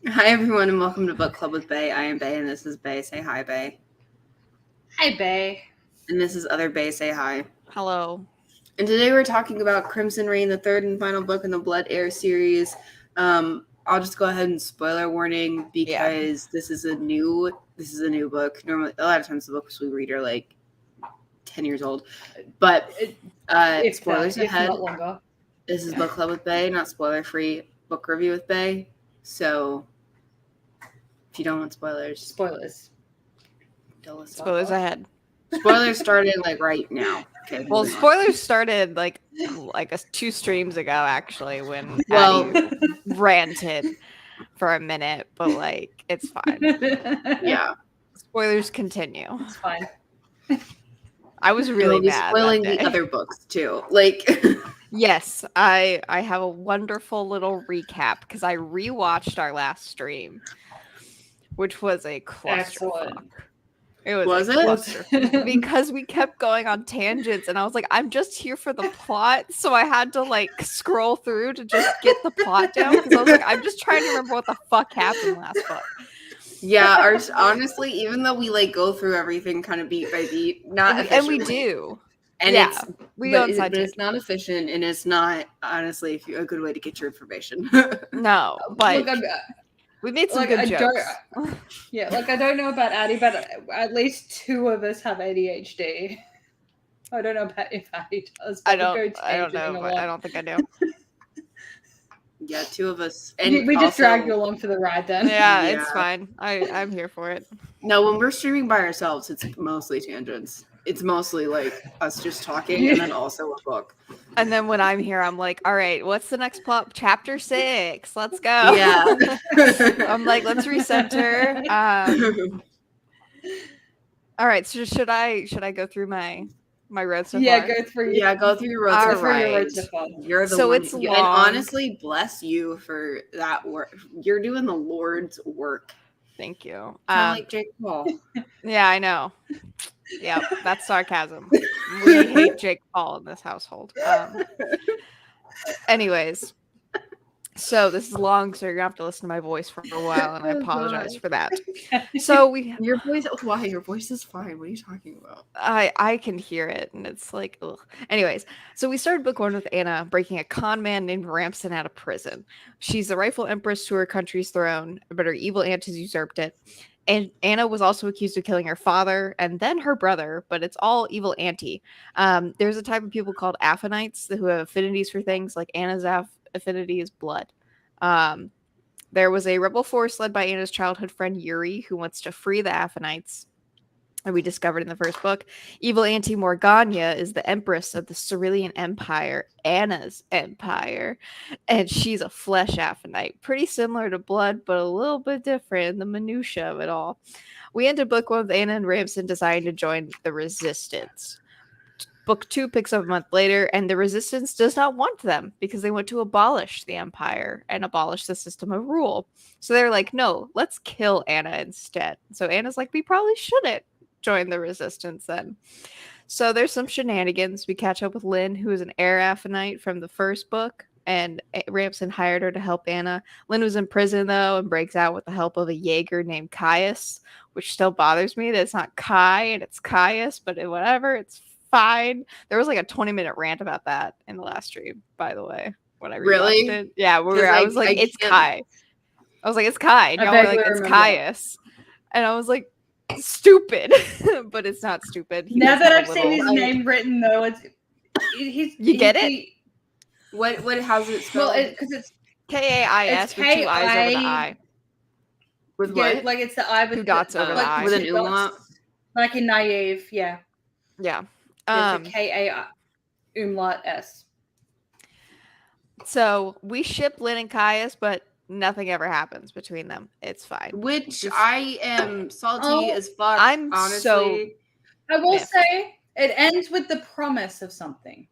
Hi, everyone, and welcome to Book Club with Bay. I am Bay, and this is Bay. Say hi, Bay. Hi, Bay. And this is Other Bay. Say hi. Hello. And today we're talking about Crimson Reign, the third and final book in the Blood Heir series. I'll just go ahead and spoiler warning because this is a new book. Normally, a lot of times the books we read are like 10 years old, but spoilers ahead. Not longer. This is Book Club with Bay, not spoiler-free book review with Bay. So if you don't want spoilers, don't listen. Spoilers ahead. Spoilers started like right now. Okay. Well, spoilers started like 2 streams ago, actually, when Addie ranted for a minute, but like it's fine. Yeah. Spoilers continue. It's fine. I was really mad. Spoiling the other books too. Like yes, I have a wonderful little recap because I rewatched our last stream, which was a clusterfuck. It was it? Because we kept going on tangents, and I was like, I'm just here for the plot, so I had to like scroll through to just get the plot down because I was like, I'm just trying to remember what the fuck happened last book. Yeah, honestly, even though we like go through everything kind of beat by beat, not efficiently. And we do. And yeah, but it's not efficient, and it's not honestly a good way to get your information. No, but we made some good jokes. I don't know about Addie, but at least 2 of us have ADHD. I don't know about if Addie does. I don't know, but I don't think I do. Yeah, 2 of us. And we just drag you along for the ride then. Yeah, it's fine. I'm here for it. No, when we're streaming by ourselves, it's mostly tangents. It's mostly like us just talking and then also a book. And then when I'm here, I'm like, all right, what's the next plot? Chapter 6. Let's go. Yeah. I'm like, let's recenter. All right. So should I go through my road so far? Go through your road so far. You're the one. It's long. And honestly, bless you for that work. You're doing the Lord's work. Thank you. Like Jake Paul. Yeah, I know. Yeah, that's sarcasm. We hate Jake Paul in this household. Anyways, so this is long, so you're gonna have to listen to my voice for a while, and I apologize for that. So your voice is fine. What are you talking about? I can hear it, and it's like, ugh. Anyways, so we started book 1 with Anna breaking a con man named Ramson out of prison. She's the rightful empress to her country's throne, but her evil aunt has usurped it. And Anna was also accused of killing her father and then her brother, but it's all evil auntie. There's a type of people called Aphanites who have affinities for things, like Anna's affinity is blood. There was a rebel force led by Anna's childhood friend Yuri who wants to free the Aphanites. And we discovered in the first book, evil Auntie Morgana is the empress of the Cerulean Empire, Anna's empire, and she's a flesh Aphanite, pretty similar to blood, but a little bit different in the minutia of it all. We ended book 1 with Anna and Ramson deciding to join the Resistance. Book 2 picks up a month later, and the Resistance does not want them because they want to abolish the Empire and abolish the system of rule. So they're like, no, let's kill Anna instead. So Anna's like, we probably shouldn't join the Resistance then. So there's some shenanigans. We catch up with Lynn, who is an heir Aphanite from the first book, and Ramson hired her to help Anna. Lynn was in prison, though, and breaks out with the help of a Jaeger named Caius, which still bothers me that it's not Kai and it's Caius, but whatever, it's fine. There was like a 20-minute rant about that in the last stream, by the way, when I rewatched it. Yeah, I was like, it's Kai. I was like, it's Kai. And y'all were like, it's Caius. And I was like, stupid. But it's not stupid. Now that I've seen his name written, though, you get it? How's it spelled? Well, because it's K-A-I-S with 2 I's over the I. With what? Like it's the I with 2 dots over the I. With an umlaut? Like in naive, yeah. Yeah. It's a K-A umlaut S. So we ship Lynn and Caius, but nothing ever happens between them. It's fine. Which I am salty as fuck. I'm honestly. I will say it ends with the promise of something.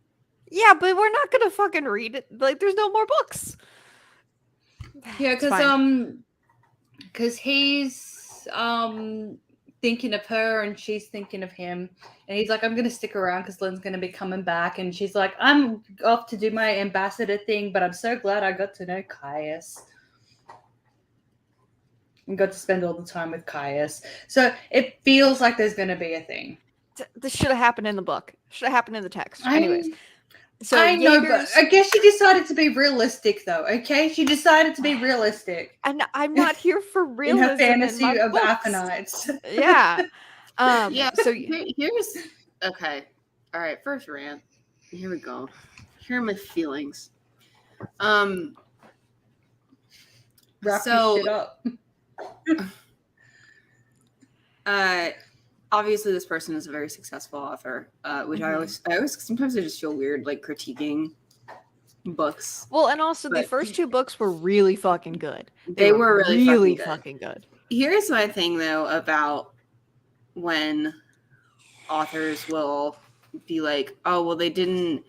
Yeah, but we're not gonna fucking read it. Like, there's no more books. Yeah, because he's thinking of her and she's thinking of him, and he's like, I'm gonna stick around because Lynn's gonna be coming back, and she's like, I'm off to do my ambassador thing, but I'm so glad I got to know Caius. Yeah, it's fine. It's fine. It's fine. and got to spend all the time with Caius. So it feels like there's going to be a thing. This should have happened in the book. Should have happened in the text. Anyways. So I know, but I guess she decided to be realistic, though. Okay, she decided to be realistic. And I'm not here for realism in her fantasy in of books. Athenites. Yeah. Yeah. So here's okay. All right. First rant. Here we go. Here are my feelings. Wrap your shit up. Obviously this person is a very successful author, which I always sometimes I just feel weird like critiquing books. Well, and also the first 2 books were really fucking good. They were really fucking good. Here's my thing though about when authors will be like, oh well, they didn't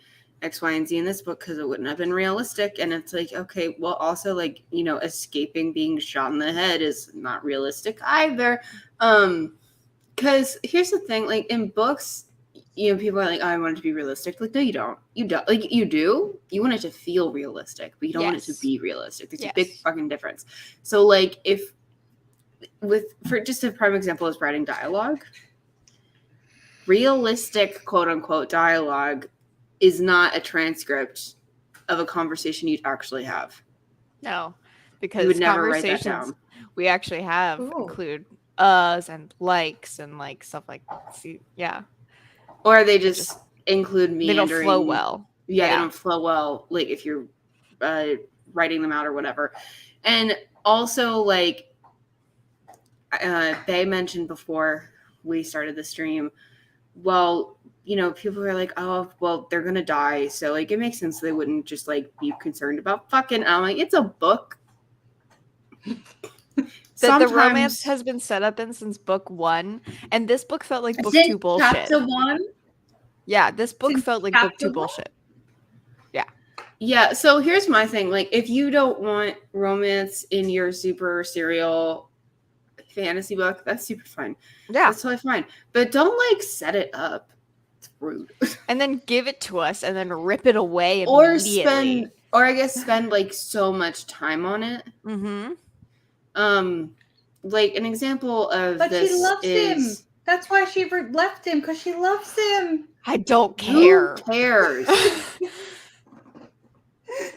X, Y, and Z in this book because it wouldn't have been realistic. And it's like, okay, well also like, you know, escaping being shot in the head is not realistic either. Because here's the thing, like in books, you know, people are like, oh, I want it to be realistic. Like, no, you don't. You don't. Like, you do. You want it to feel realistic, but you don't want it to be realistic. There's a big fucking difference. So, like, for just a prime example is writing dialogue. Realistic, quote unquote, dialogue is not a transcript of a conversation you'd actually have. No, because you would never conversations write that down. We actually have include us and likes and like stuff like that. See, yeah. Or they just include meandering. They don't flow well. Yeah, they don't flow well. Like if you're writing them out or whatever. And also, like Bae mentioned before we started the stream, well, you know, people are like, oh, well, they're gonna die, so like it makes sense they wouldn't just like be concerned about fucking. I'm like, it's a book. That the romance has been set up in since book 1, and this book felt like book 2 bullshit. Chapter 1? Yeah, this book felt like book 2 bullshit. Yeah. Yeah, so here's my thing. Like, if you don't want romance in your super serial fantasy book, that's super fine. Yeah. That's totally fine. But don't, like, set it up. It's rude. And then give it to us and then rip it away immediately. Or I guess spend, like, so much time on it. Mm-hmm. Like an example of but this she loves is, him. That's why she left him, because she loves him. I don't care. Who cares?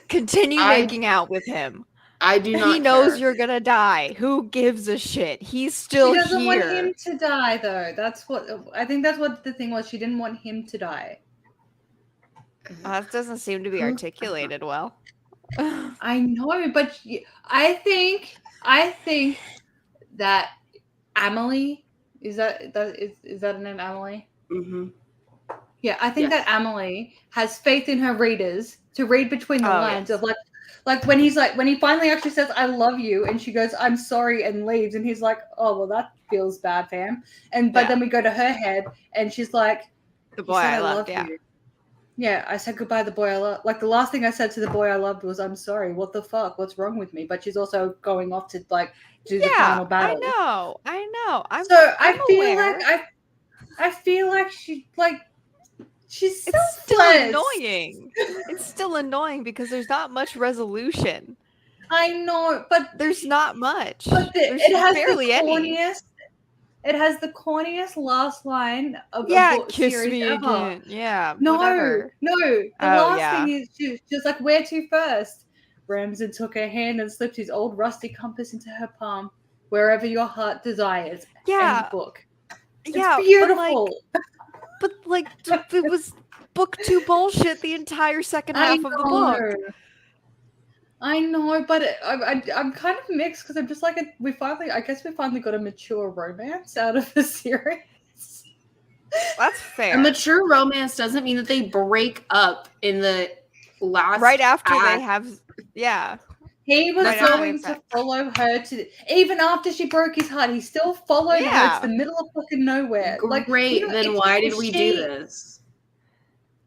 Continue making out with him. I do not. He knows you're gonna die. Who gives a shit? He's still here. She doesn't want him to die, though. That's what I think. That's what the thing was. She didn't want him to die. That doesn't seem to be articulated well. I know, but I think that Amelie is that a name, Amelie? Mm-hmm. Yeah, I think that Amelie has faith in her readers to read between the lines of like when he finally actually says I love you, and she goes I'm sorry and leaves, and he's like, oh well, that feels bad for him. But then we go to her head, and she's like, the boy I loved, you. Yeah, I said goodbye to the boy I loved. Like the last thing I said to the boy I loved was I'm sorry. What the fuck? What's wrong with me? But she's also going off to like do the final battle. I know. I feel like she's so still annoying. It's still annoying because there's not much resolution. I know, but there's not much. But there's barely any. It has the corniest last line of a book kiss series me ever. again. Yeah, no. The last thing is she's like, where to first? Ramsden took her hand and slipped his old rusty compass into her palm. Wherever your heart desires. Yeah. End book. It's beautiful. But it was book 2 bullshit the entire second half of the book. I know, but I'm kind of mixed because I'm just like we finally got a mature romance out of the series. That's fair. A mature romance doesn't mean that they break up in the last right after act. They have He was going to follow her even after she broke his heart. He still followed her to the middle of fucking nowhere. Great, then why did we do this?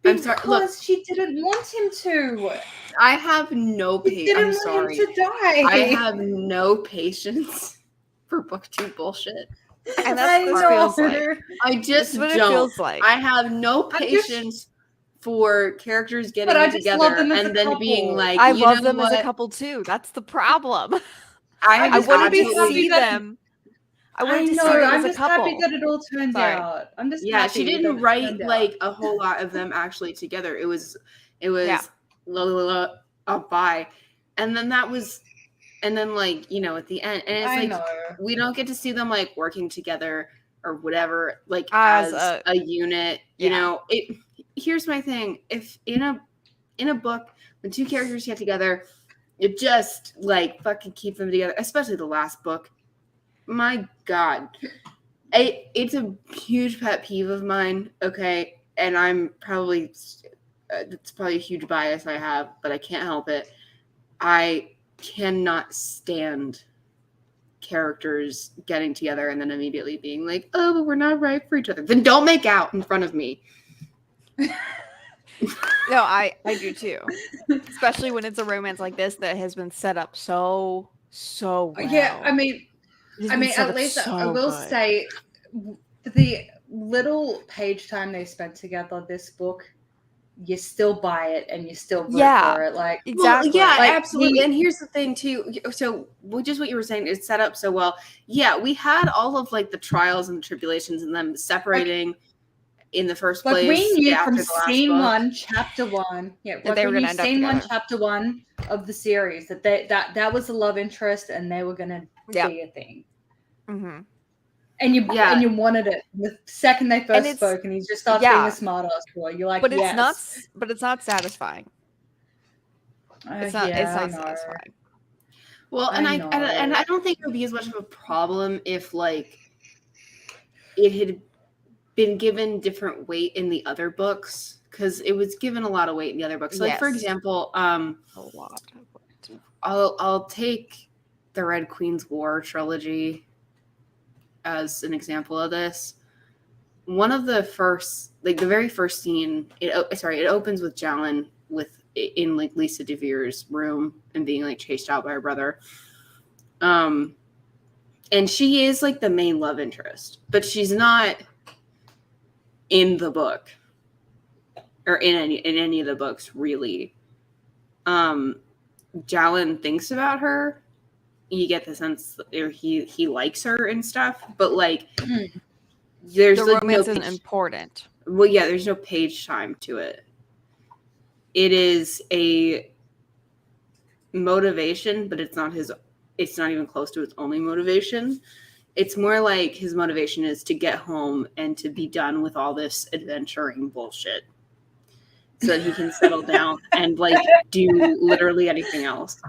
Because she didn't want him to. I have no patience. I'm sorry. Him to die. I have no patience for book 2 bullshit. And that's what it feels like. I just don't. It feels like. I have no patience for characters getting together and then being like, I love them as a couple too. That's the problem. I wanted to absolutely- see them. I wanted to see know. them I'm as a just couple. happy that it all turned Sorry. out. I'm just Yeah, happy she that didn't it write turned out. like a whole lot of them actually together. It was Yeah. la la la up by, and then that was, and then like at the end, and it's I like know. we don't get to see them like working together or whatever, like As as a unit. yeah. Here's my thing: if in a book when two characters get together, you just like fucking keep them together, especially the last book. My God. It's a huge pet peeve of mine, okay? And I'm probably, it's probably a huge bias I have, but I can't help it. I cannot stand characters getting together and then immediately being like, oh, but we're not right for each other. Then don't make out in front of me. No, I do too. Especially when it's a romance like this that has been set up so well. Yeah, I mean, at least I will say the little page time they spent together this book, you still buy it and you still vote for it. Like exactly. Well, yeah, Like, absolutely. And here's the thing too. So just what you were saying is set up so well. Yeah, we had all of like the trials and the tribulations and them separating in the first place. Like we knew after from the last scene book. 1, chapter 1, that they were going gonna to end up scene 1, together. chapter 1 of the series that was a love interest and they were gonna be a thing. Mm-hmm. And you wanted it the second they first spoke, and he just starts being a smart ass boy. You're like, but yes. it's not satisfying. It's not satisfying. Well, and I don't think it would be as much of a problem if like it had been given different weight in the other books, because it was given a lot of weight in the other books. Like for example, a lot. I'll take the Red Queen's War trilogy as an example of this. One of the first, like the very first scene, it opens with Jalen in like Lisa DeVere's room and being like chased out by her brother. And she is like the main love interest, but she's not in the book or in any of the books really. Jalen thinks about her. You get the sense that he likes her and stuff, but like there's the like romance no isn't important. Well, yeah, there's no page time to it. It is a motivation, but it's not even close to its only motivation. It's more like his motivation is to get home and to be done with all this adventuring bullshit so that he can settle down and like do literally anything else.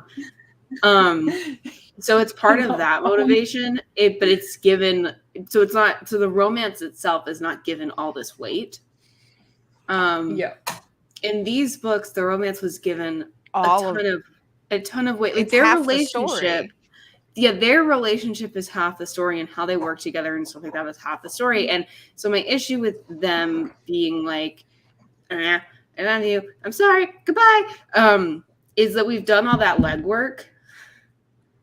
So it's part of that motivation, but it's given, so it's not, so the romance itself is not given all this weight. In these books, the romance was given a ton of weight. Like their relationship, their relationship is half the story, and how they work together and stuff like that is half the story. And so my issue with them being like, I love you, I'm sorry, goodbye, is that we've done all that legwork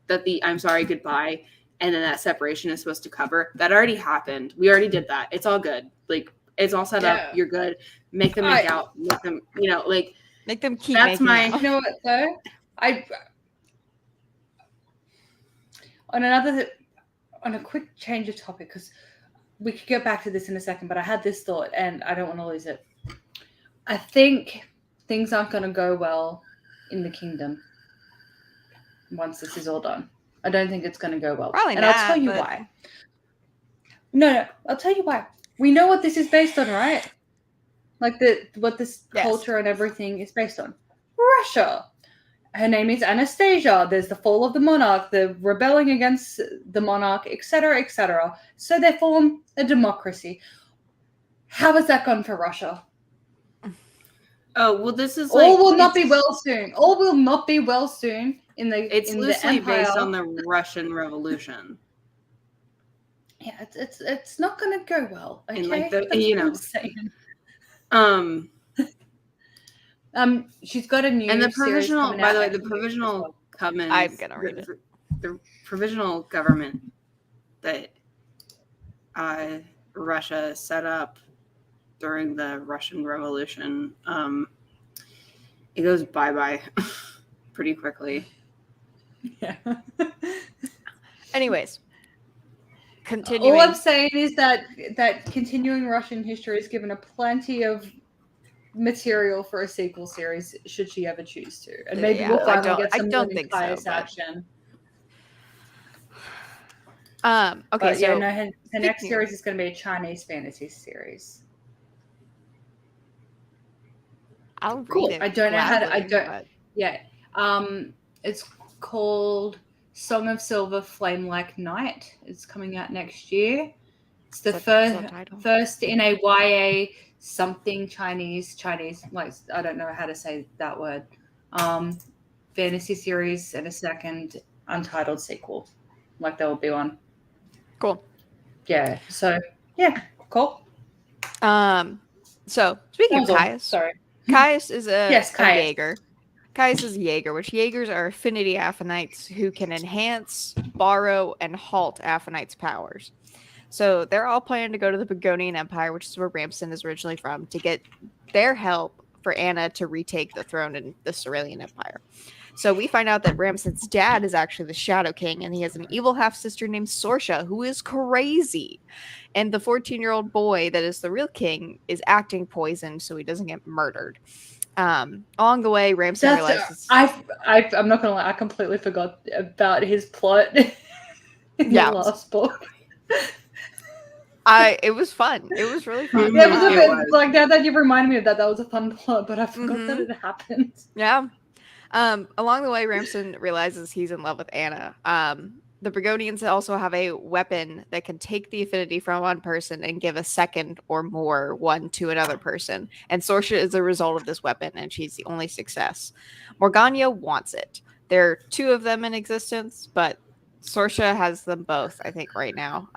that the I'm sorry, goodbye, and then that separation is supposed to cover. That already happened. We already did that. It's all good. Like it's all set up. You're good. Make them make out. Make them, like make them keep. That's my. Out. You know what though? On a quick change of topic, because we could get back to this in a second, but I had this thought and I don't want to lose it. I think things aren't going to go well in the kingdom once this is all done. I don't think it's going to go well. Probably and not, I'll tell you why. No, I'll tell you why. We know what this is based on, right? Like what this culture and everything is based on. Russia. Her name is Anastasia. There's the fall of the monarch, the rebelling against the monarch, etc., etc. So they form a democracy. How has that gone for Russia? Oh, well, this is all will not be well soon. All will not be well soon in the It's in loosely the empire. based on the Russian Revolution. Yeah, it's not going to go well. Okay, and like that's what I'm saying. She's got a new and the provisional. By the way, the provisional government. I'm gonna read it. The provisional government that Russia set up during the Russian Revolution, it goes bye-bye pretty quickly. Yeah. Anyways, continuing. All I'm saying is that continuing Russian history has given her plenty of material for a sequel series, should she ever choose to, and maybe we'll finally get some Lynn and Caius action. Okay, but yeah, no, her next series is going to be a Chinese fantasy series. I'll read it. I don't know how to. Yeah. It's called Song of Silver, Flame Like Night. It's coming out next year. It's the first in a YA something Chinese, like I don't know how to say that word. Fantasy series and a second untitled sequel. Like there will be one. Cool. Yeah. So yeah, cool. So speaking of Caius, sorry. Caius is a Caius. Jaeger. Caius is a Jaeger, which Jaegers are affinity Aphanites who can enhance, borrow, and halt Aphanites' powers. So they're all planning to go to the Begonian Empire, which is where Ramson is originally from, to get their help for Anna to retake the throne in the Cerulean Empire. So we find out that Ramson's dad is actually the Shadow King, and he has an evil half-sister named Sorsha, who is crazy. And the 14-year-old boy that is the real king is acting poisoned so he doesn't get murdered. Along the way, Ramson realizes... I'm not going to lie, I completely forgot about his plot in the last book. It was fun. It was really fun. Yeah, it was a bit, like, now that you've reminded me of that was a fun plot, but I forgot that it happened. Yeah. Along the way, Ramson realizes he's in love with Anna. The Brigonians also have a weapon that can take the affinity from one person and give a second or more one to another person. And Sorsha is the result of this weapon, and she's the only success. Morgana wants it. There are two of them in existence, but Sorsha has them both, I think, right now.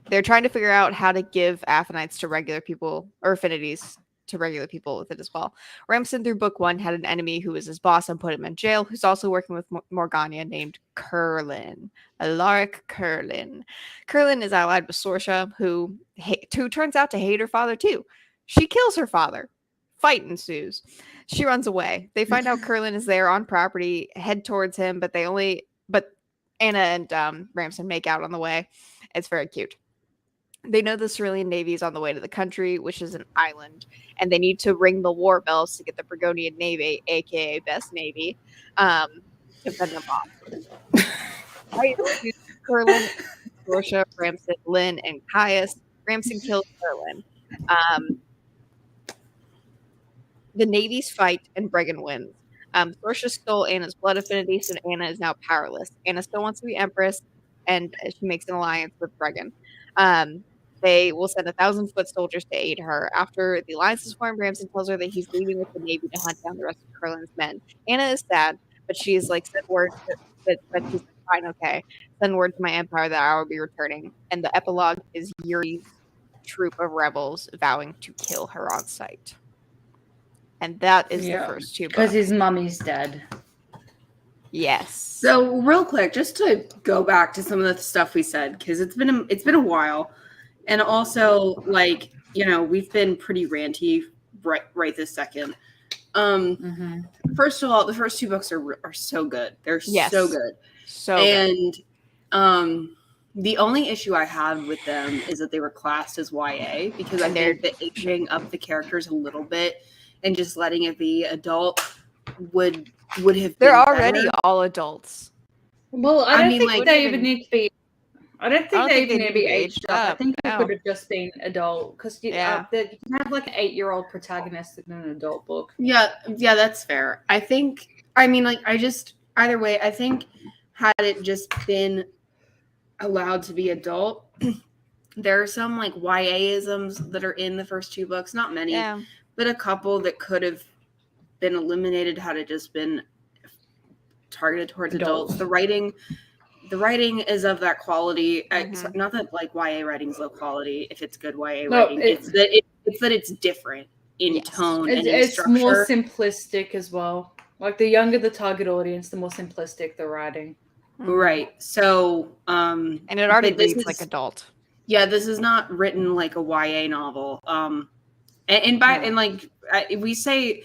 They're trying to figure out how to give Aphanites to regular people, or affinities to regular people with it as well. Ramson, through book 1, had an enemy who was his boss and put him in jail, who's also working with Morgana, named Curlin. Alaric Curlin. Curlin is allied with Sorsha, who turns out to hate her father too. She kills her father. Fight ensues. She runs away. They find out Curlin is there on property, head towards him, but Anna and Ramson make out on the way. It's very cute. They know the Cerulean Navy is on the way to the country, which is an island, and they need to ring the war bells to get the Brigonian Navy, aka Best Navy, to fend them off. Curlin, Sorsha, Ramson, Lynn, and Caius. Ramson kills Curlin. The navies fight, and Bregan wins. Sorsha stole Anna's blood affinity, so Anna is now powerless. Anna still wants to be empress, and she makes an alliance with Bregan. They will send 1,000 foot soldiers to aid her. After the alliance is formed, Ramson tells her that he's leaving with the Navy to hunt down the rest of Curlin's men. Anna is sad, but she is like, send word that she's fine, okay. Send word to my empire that I will be returning. And the epilogue is Yuri's troop of rebels vowing to kill her on sight. And that is the first 2 books. Because his mummy's dead. Yes. So real quick, just to go back to some of the stuff we said, because it's been a while. And also, like, you know, we've been pretty ranty right this second. First of all, the first 2 books are so good. They're so good. And the only issue I have with them is that they were classed as YA, because I think that aging up the characters a little bit and just letting it be adult would have been They're already better. all adults. Well, I don't think they even need to be. I don't think they even need to be aged up. I think they could have just been adult, because you can have like an 8-year-old protagonist in an adult book. Yeah, that's fair. Either way, I think had it just been allowed to be adult, there are some like YA-isms that are in the first 2 books, not many, but a couple that could have been eliminated had it just been targeted towards adults. The writing is of that quality. Not that like YA writing's low quality. If it's good YA writing, it's that it's different in tone and in structure. It's more simplistic as well. Like the younger the target audience, the more simplistic the writing. Right. So, and it already reads like adult. Yeah, this is not written like a YA novel. We say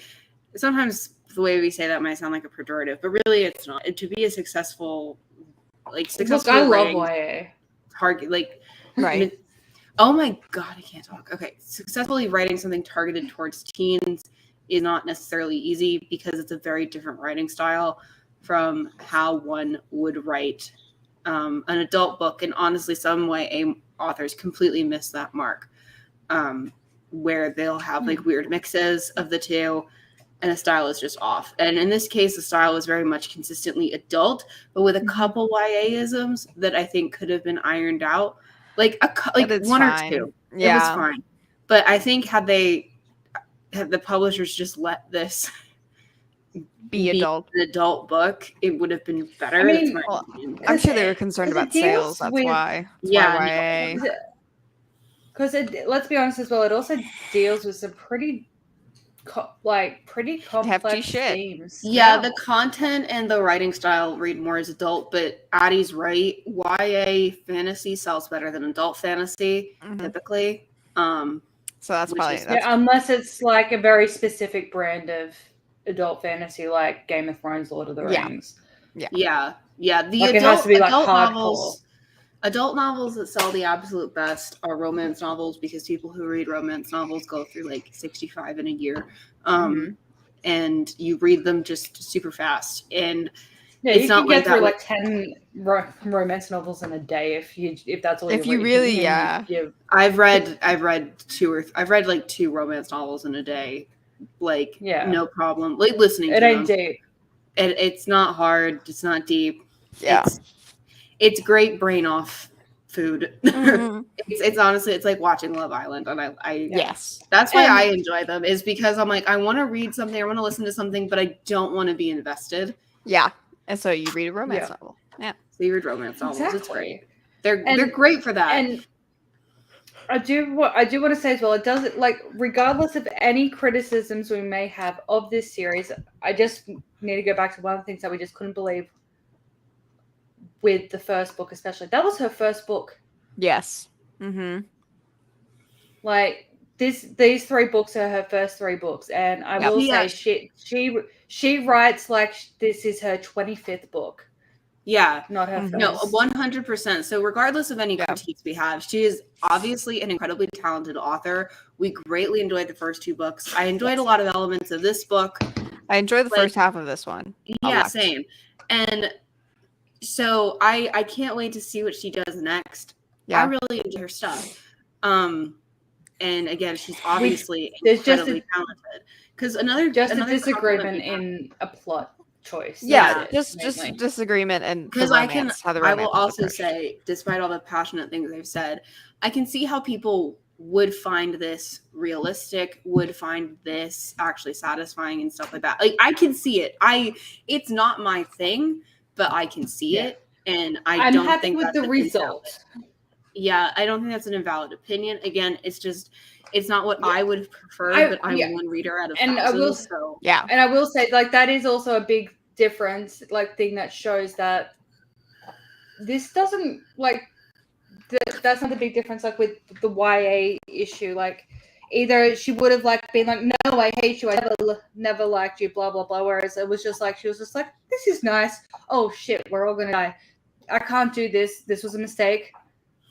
sometimes the way we say that might sound like a pejorative, but really it's not. To be a successful like Look, I love YA. Target like Right. Oh my god, I can't talk. Okay, successfully writing something targeted towards teens is not necessarily easy because it's a very different writing style from how one would write an adult book. And honestly, some YA authors completely miss that mark, where they'll have like weird mixes of the two, and the style is just off. And in this case, the style is very much consistently adult, but with a couple YA-isms that I think could have been ironed out. Like one fine. or two. Yeah. It was fine. But I think had the publishers just let this be adult. an adult book, it would have been better. I mean, I'm sure they were concerned about sales. That's why. Yeah. Because let's be honest as well, it also deals with some pretty complex themes. Yeah, the content and the writing style read more as adult, but Addie's right. YA fantasy sells better than adult fantasy, typically. So that's probably unless it's like a very specific brand of adult fantasy, like Game of Thrones, Lord of the Rings. Yeah. The like it has to be like hardcore. Adult novels that sell the absolute best are romance novels, because people who read romance novels go through like 65 in a year. And you read them just super fast. And it's you not can get through like 10 romance novels in a day if that's all. If you really, I've read like 2 romance novels in a day, like no problem. Like listening to them. Ain't deep. It's not hard. It's not deep. Yeah. It's great brain off food. It's honestly, it's like watching Love Island, and I that's why I enjoy them, is because I'm like, I want to read something, I want to listen to something, but I don't want to be invested. Yeah, and so you read a romance novel. Yeah, so you read romance novels. Exactly. It's great. They're great for that. And I do want to say as well, it doesn't, like, regardless of any criticisms we may have of this series, I just need to go back to one of the things that we just couldn't believe with the first book, especially. That was her first book. Yes. Like these 3 books are her first 3 books, and I will say she writes like this is her 25th book. Yeah, not her first. No, 100%. So regardless of any critiques we have, she is obviously an incredibly talented author. We greatly enjoyed the first 2 books. I enjoyed a lot of elements of this book. I enjoyed the first half of this one. Yeah, same. And so I can't wait to see what she does next. I really enjoy her stuff. And again, she's obviously incredibly talented. Because another disagreement in a plot choice. Yeah, just disagreement and because I will also say, despite all the passionate things they've said, I can see how people would find this realistic, would find this actually satisfying and stuff like that. Like, I can see it. It's not my thing, but I can see it, and I'm don't happy think with that's the result. Yeah, I don't think that's an invalid opinion. Again, it's not what I would prefer, but I'm one reader out of thousands. And I will say, like, that is also a big difference, like, thing that shows that this doesn't, like, that's not the big difference, like, with the YA issue. Like, either she would have, like, been like, no, I hate you, I never liked you, blah, blah, blah, whereas it was just like, she was just like, this is nice. Oh, shit, we're all gonna die. I can't do this. This was a mistake.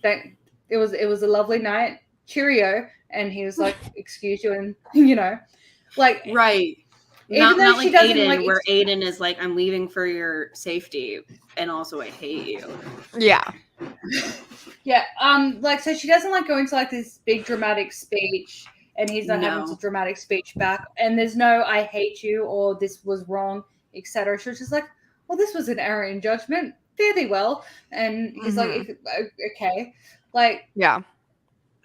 It was a lovely night. Cheerio. And he was like, excuse you, and, you know, like, right. Even not though she like doesn't Aiden, like, where Aiden is like, I'm leaving for your safety, and also I hate you. Yeah. Yeah. Like, so she doesn't like go into like this big dramatic speech, and he's not having a dramatic speech back, and there's no I hate you or this was wrong, etc. She was just like, well, this was an error in judgment, fairly well, and he's like, okay, like, yeah.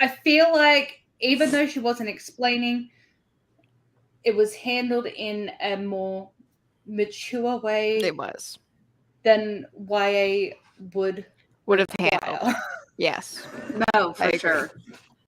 I feel like even though she wasn't explaining, it was handled in a more mature way. It was. Than YA would have handled. Yes. No, for sure.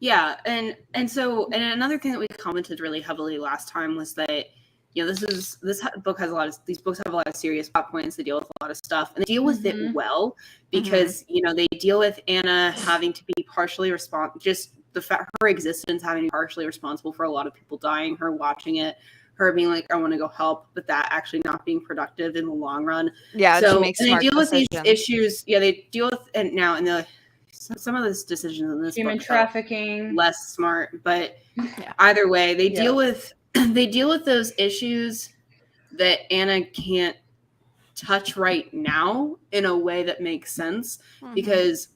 Yeah, and so another thing that we commented really heavily last time was that, you know, these books have a lot of serious plot points. They deal with a lot of stuff, and they deal with it well, because you know, they deal with Anna having to be partially responsible, just the fact her existence having to be partially responsible for a lot of people dying, her watching it her being like, I want to go help, but that actually not being productive in the long run. Yeah, so she makes and they smart deal decisions. with these issues. Yeah, they deal with and now in the some of those decisions in this human book trafficking, less smart, but either way, they deal with those issues that Anna can't touch right now in a way that makes sense, because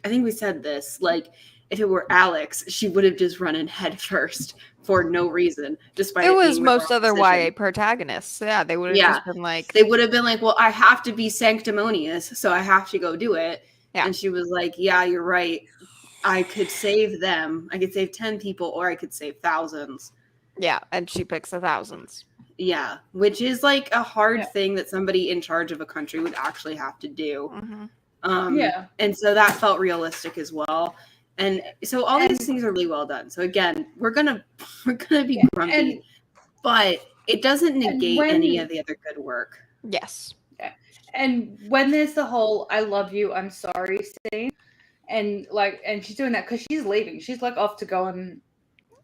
I think we said this, like, if it were Alex, she would have just run in head first for no reason, despite it was being most other decision. YA protagonists. Yeah, they would have just been like, they would have been like, well, I have to be sanctimonious, so I have to go do it. And she was like, yeah, you're right. I could save them. I could save 10 people, or I could save thousands. Yeah, and she picks the thousands. Yeah, which is like a hard thing that somebody in charge of a country would actually have to do. And so that felt realistic as well. And so all these things are really well done. So again, we're gonna be grumpy, but it doesn't negate any of the other good work. Yes. Yeah. And when there's the whole "I love you, I'm sorry" scene, and she's doing that because she's leaving. She's like off to go and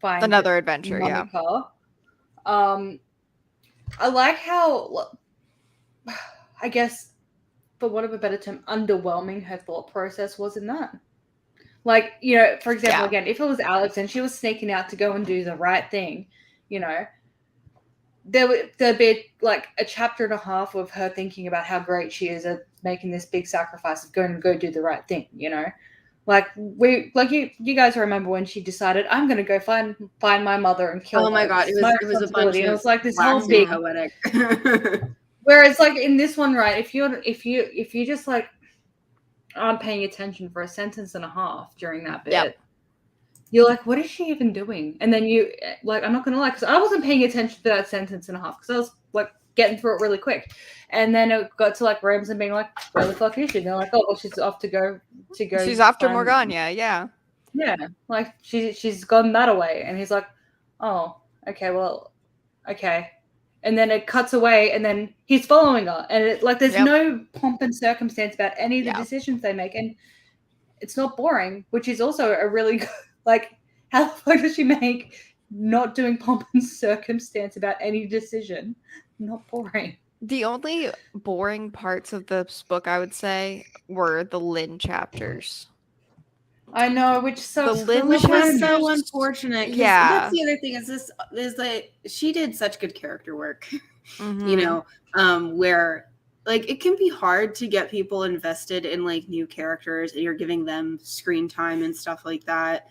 find another adventure. Monica. I like how, I guess, for want of a better term, underwhelming her thought process was in that. Like, you know, for example, again, if it was Alex and she was sneaking out to go and do the right thing, you know, there'd be like a chapter and a half of her thinking about how great she is at making this big sacrifice of going to go do the right thing, you know? Like you guys remember when she decided, I'm going to go find my mother and kill her. Oh my God, it was a bunch of, it was like this whole big poetic. Whereas like in this one, right, if you just like aren't paying attention for a sentence and a half during that bit, you're like, what is she even doing? And then you, like, I'm not going to lie, because I wasn't paying attention to that sentence and a half, because I was, like, getting through it really quick. And then it got to, like, Ramsden being like, where the fuck is she? And they're like, oh, well, she's off to go. She's after Morgana, yeah. Yeah, like, she's gone that away. And he's like, oh, okay, well, okay. And then it cuts away, and then he's following her. And, there's no pomp and circumstance about any of the decisions they make. And it's not boring, which is also a really good, like, how the fuck does she make not doing pomp and circumstance about any decision not boring? The only boring parts of this book, I would say, were the Lynn chapters. I know, which sucks. The Lynn was chapters, so unfortunate. Yeah, that's the other thing. Is that she did such good character work. You know, where like it can be hard to get people invested in like new characters, and you're giving them screen time and stuff like that.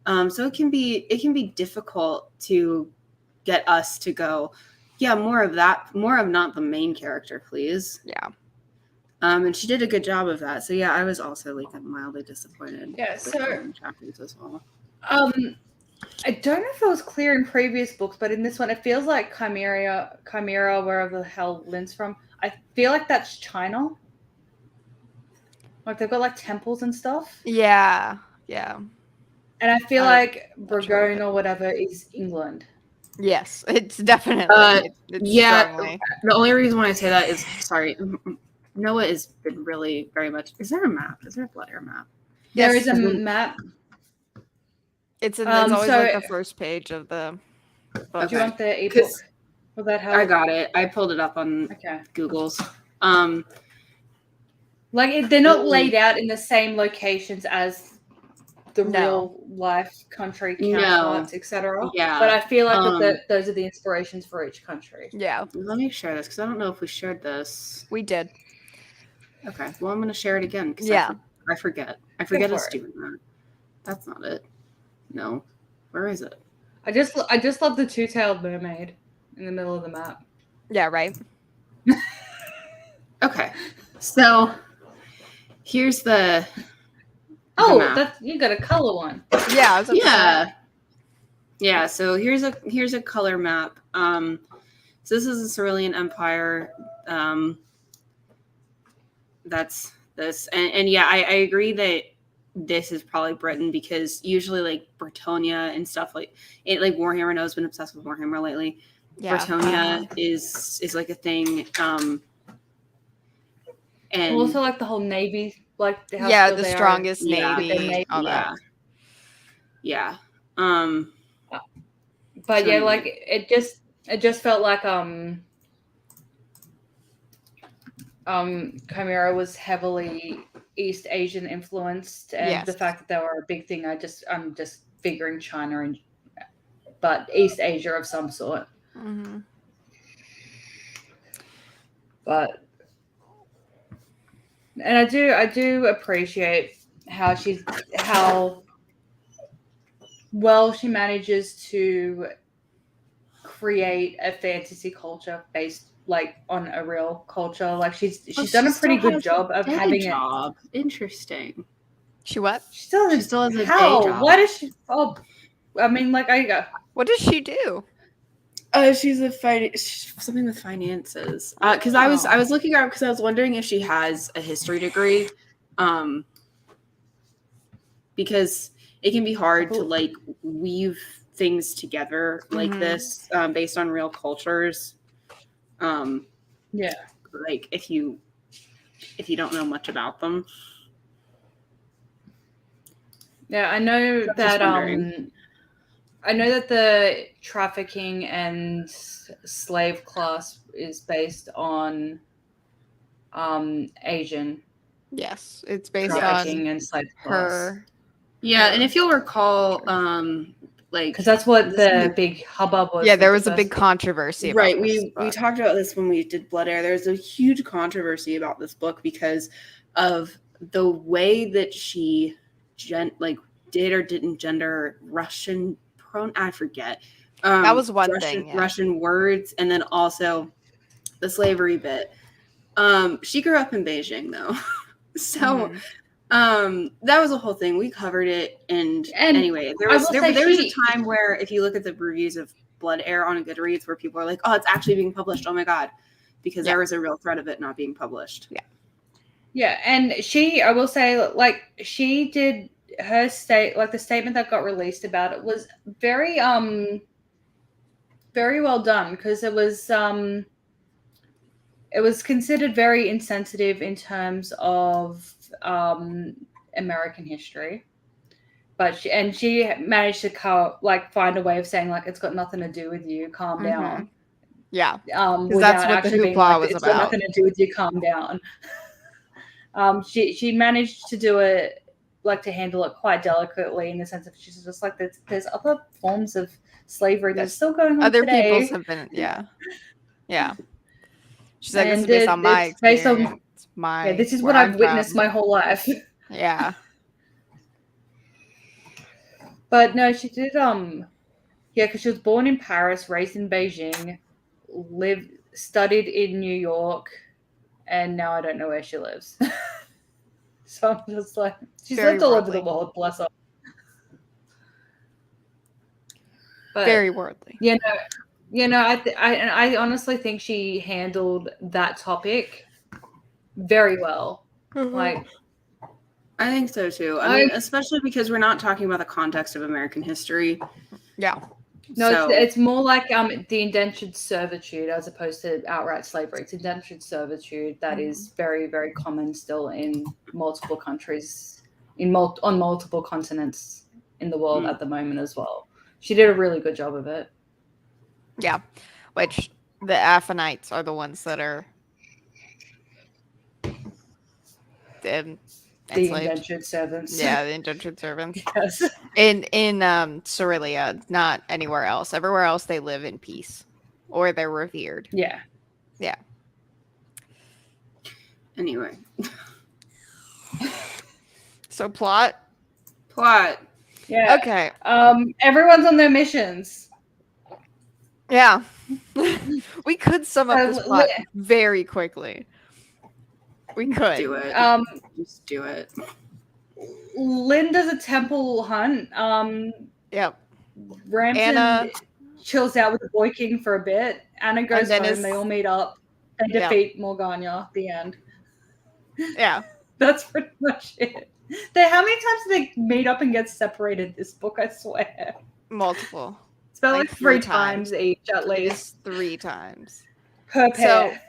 So it can be difficult to get us to go, yeah, more of that, more of not the main character, please. Yeah. And she did a good job of that. So yeah, I was also like mildly disappointed. Yeah. So chapters as well. I don't know if it was clear in previous books, but in this one, it feels like Chimera, wherever the hell Lynn's from. I feel like that's China. Like they've got like temples and stuff. Yeah. And I feel like Burgoyne or whatever is England. Yes, it's definitely. Strongly. The only reason why I say that is, sorry, Noah has been really very much. Is there a map? Is there a Blood Air map? There is a map. It's always like the first page of the book. Okay. Do you want the ebook? Will that help? I got it. I pulled it up on Google's. Like they're not laid out in the same locations as the real life country counterparts, etc. Yeah, but I feel like those are the inspirations for each country. Yeah. Let me share this because I don't know if we shared this. We did. Okay. Well, I'm going to share it again because I forget. I forget it's doing that. That's not it. No. Where is it? I just love the two-tailed mermaid in the middle of the map. Yeah. Right. Okay. So here's the. You got a color one. Yeah. Yeah. So here's a color map. So this is the Cerulean Empire. That's this, and yeah, I agree that this is probably Britain because usually like Bretonia and stuff like Warhammer. Noah's been obsessed with Warhammer lately. Yeah. Bretonia is like a thing. And also like the whole navy. Like the strongest navy. All that. Yeah. But like it just it just felt like Chimera was heavily East Asian influenced, and the fact that they were a big thing, I'm just figuring China but East Asia of some sort. Mm-hmm. But and I do appreciate how well she manages to create a fantasy culture based like on a real culture. Like she's done a pretty good job of having it. Interesting. She what? She still has a day job. Why does she? Oh, I mean, like what does she do? She's something with finances. Because I was looking her up because I was wondering if she has a history degree. Because it can be hard to like weave things together like this based on real cultures. Yeah. Like if you don't know much about them. Yeah, I know that the trafficking and slave class is based on Asian. Yes, it's based trafficking on and slave her. class. Yeah, and if you'll recall, like because that's what the big hubbub was. Yeah, there was a big controversy about right. We talked about this when we did Blood Air. There's a huge controversy about this book because of the way that she did or didn't gender Russian I forget. That was one thing. Yeah. Russian words, and then also the slavery bit. She grew up in Beijing though, so. That was a whole thing. We covered it, and anyway, there was a time where if you look at the reviews of Blood Air on Goodreads, where people are like, "Oh, it's actually being published! Oh my god!" Because there was a real threat of it not being published. Yeah, and I will say, like, she did her the statement that got released about it was very very well done because it was considered very insensitive in terms of American history, but she managed to find a way of saying like it's got nothing to do with you, calm down. Yeah, because that's what the hoopla was it's about. Got nothing to do with you, calm down. She managed to do it to handle it quite delicately in the sense of she's just like there's other forms of slavery that's still going on other today. Peoples have been yeah. She's like, this is based on my experience. This is what I've witnessed my whole life. Yeah. But no, she did because she was born in Paris, raised in Beijing, studied in New York, and now I don't know where she lives. So I'm just like, she's lived all over the world, bless her. But, very worldly. I honestly think she handled that topic very well. Like, I think so too. I mean, especially because we're not talking about the context of American history. Yeah. No, it's more like the indentured servitude as opposed to outright slavery. It's indentured servitude that is very, very common still in multiple countries, on multiple continents in the world at the moment as well. She did a really good job of it. Yeah, which the Aphanites are the ones that are the indentured servants. Yeah, the indentured servants. Yes. In Cerealia, not anywhere else. Everywhere else they live in peace. Or they're revered. Yeah. Yeah. Anyway. So plot. Yeah. Okay. Everyone's on their missions. Yeah. We could sum up this plot very quickly. We could. Do it. Just do it. Lynn does a temple hunt. Yep. Ramson chills out with the Boy King for a bit. Anna goes home. They all meet up. They defeat Morgana. The end. Yeah. That's pretty much it. How many times do they meet up and get separated this book? I swear. Multiple. It's about like 3 times each, at least. 3 times. Per pair.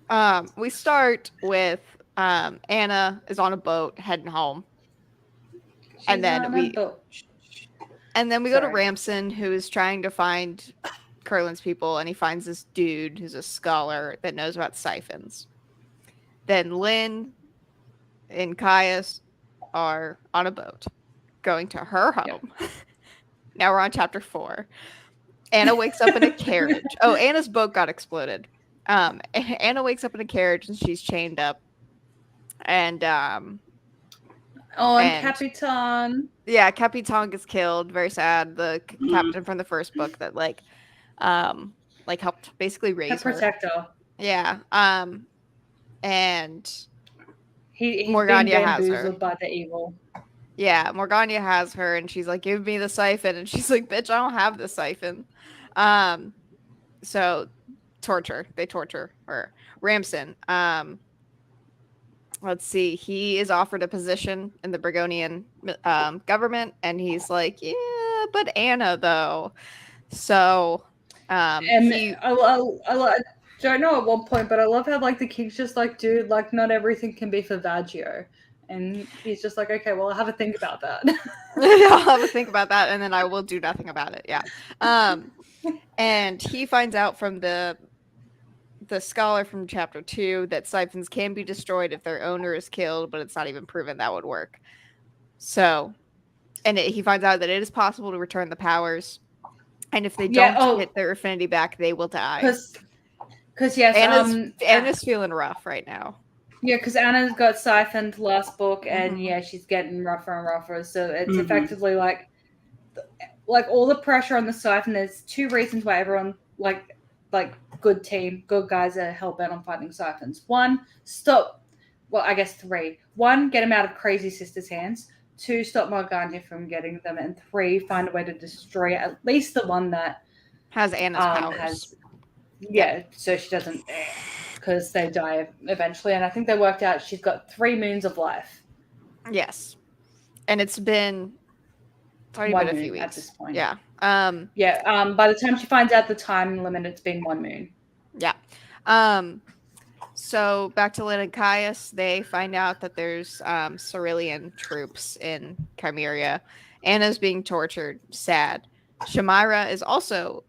So, we start with Anna is on a boat heading home. And then And then we go to Ramson, who is trying to find Curlin's people, and he finds this dude who's a scholar that knows about siphons. Then Lynn and Caius are on a boat going to her home. Yep. Now we're on chapter 4. Anna wakes up in a carriage. Oh, Anna's boat got exploded. Anna wakes up in a carriage and she's chained up. And Capitan. Yeah, Capitan gets killed. Very sad. The captain from the first book that helped basically raise her. Protector. Yeah. And he's Morgana has her by the evil. Yeah, Morgana has her, and she's like, "Give me the siphon," and she's like, "Bitch, I don't have the siphon." So they torture her. Ramson. Let's see. He is offered a position in the Brigonian government, and he's like, "Yeah, but Anna though." So, I don't know at one point, but I love how the king's just like, dude, not everything can be for Vaggio. And he's just like, okay, well, I'll have a think about that. I'll have a think about that, and then I will do nothing about it. Yeah. And he finds out from the scholar from chapter 2 that siphons can be destroyed if their owner is killed, but it's not even proven that would work. So, he finds out that it is possible to return the powers, and if they don't get their affinity back, they will die. Because yes, Anna's feeling rough right now. Yeah, because Anna's got siphoned last book, and she's getting rougher and rougher. So it's effectively like all the pressure on the siphon. There's 2 reasons why everyone like good guys are hell bent on fighting siphons. 1, stop. Well, I guess 3. 1, get them out of Crazy Sister's hands. 2, stop Morgana from getting them, and 3, find a way to destroy at least the one that has Anna's powers. So she doesn't. Because they die eventually, and I think they worked out she's got 3 moons of life. Yes, and it's been a few weeks at this point. Yeah. By the time she finds out the time limit, it's been 1 moon. Yeah. So back to Lynn and Caius, they find out that there's Cerulean troops in Chimeria. Anna's being tortured. Sad. Shamira is also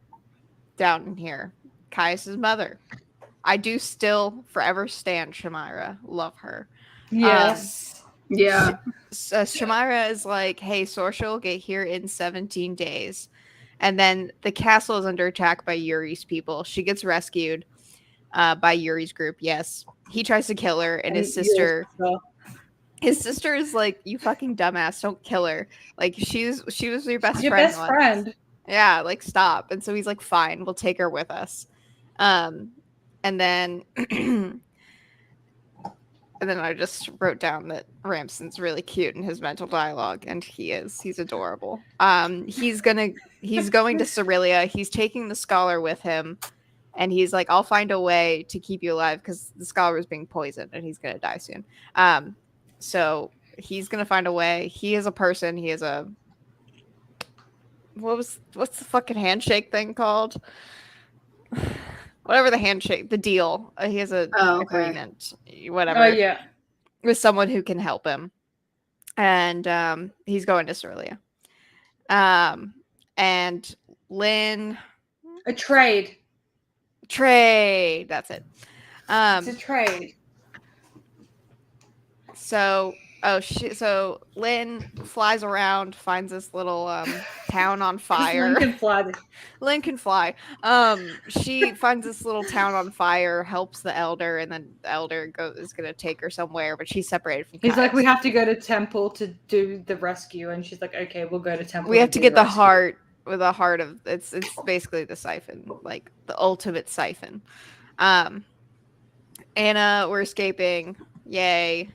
down in here. Caius's mother. I do still forever stand Shamira. Love her. Yes. Shamira is like, hey, Sorcia will get here in 17 days. And then the castle is under attack by Yuri's people. She gets rescued by Yuri's group. Yes. He tries to kill her, and his sister... His sister is like, you fucking dumbass, don't kill her. Like, she was your best friend. Your best friend. Yeah, like, stop. And so he's like, fine, we'll take her with us. And then I just wrote down that Ramson's really cute in his mental dialogue, and he's adorable. He's going to Cerulia. He's taking the scholar with him, and he's like, I'll find a way to keep you alive because the scholar is being poisoned and he's going to die soon. So he's going to find a way. He is a person. He is a, what's the fucking handshake thing called? Whatever the deal. He has an agreement, whatever. Oh, yeah. With someone who can help him. And he's going to Cerulia. And Lynn. A trade. That's it. It's a trade. So Lynn flies around, finds this little town on fire. Lynn can fly. She finds this little town on fire, helps the elder, and then the elder is going to take her somewhere, but she's separated from He's like, we have to go to temple to do the rescue, and she's like, okay, we'll go to temple. We have to get the heart, with the heart of it's basically the siphon, like the ultimate siphon. Anna, we're escaping. Yay.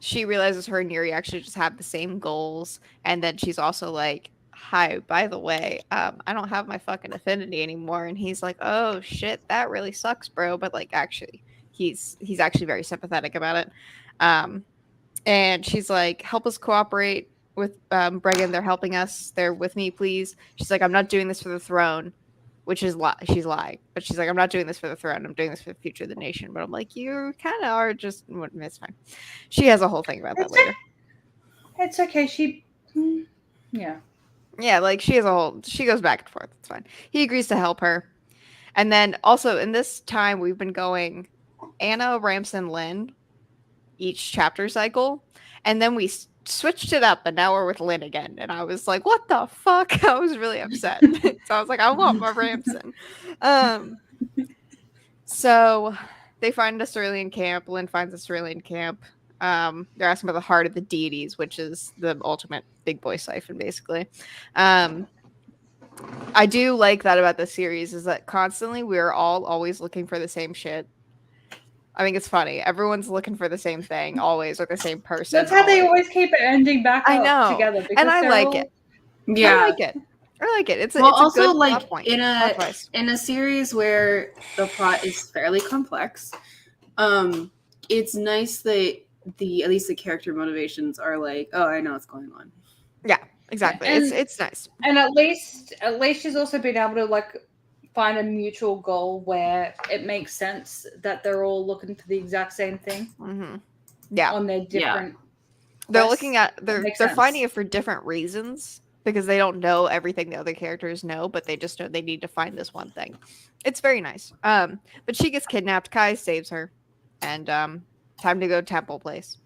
She realizes her and Yuri actually just have the same goals, and then she's also like, hi, by the way, I don't have my fucking affinity anymore. And he's like, oh shit, that really sucks, bro. But like, actually, he's actually very sympathetic about it. And she's like, help us cooperate with Bregan. They're helping us. They're with me, please. She's like, I'm not doing this for the throne. Which is she's lying, but she's like, I'm not doing this for the throne. I'm doing this for the future of the nation. But I'm like, you kind of are. It's fine. She has a whole thing about that later. It's okay. Yeah, like she goes back and forth. It's fine. He agrees to help her. And then also in this time we've been going Anna, Ramson, Lynn each chapter cycle, and then we switched it up, and now we're with Lynn again. And I was like, "What the fuck?" I was really upset. So I was like, "I want my Ramson." So they find a Cerulean camp. Lynn finds a Cerulean camp. They're asking about the heart of the deities, which is the ultimate big boy siphon, basically. I do like that about the series is that constantly we're all always looking for the same shit. I think it's funny. Everyone's looking for the same thing always, or the same person. That's how they always keep ending back up together. And I like it. Yeah, I like it. I like it. It's well, it's a also good like plot point. in a series where the plot is fairly complex. It's nice that at least the character motivations are like, oh, I know what's going on. Yeah, exactly. And, it's nice. And at least she's also been able to like find a mutual goal where it makes sense that they're all looking for the exact same thing. Mm-hmm. Yeah, on their different. They're looking at they're finding it for different reasons because they don't know everything the other characters know, but they just know they need to find this one thing. It's very nice. But she gets kidnapped. Kai saves her, and time to go to Temple Place.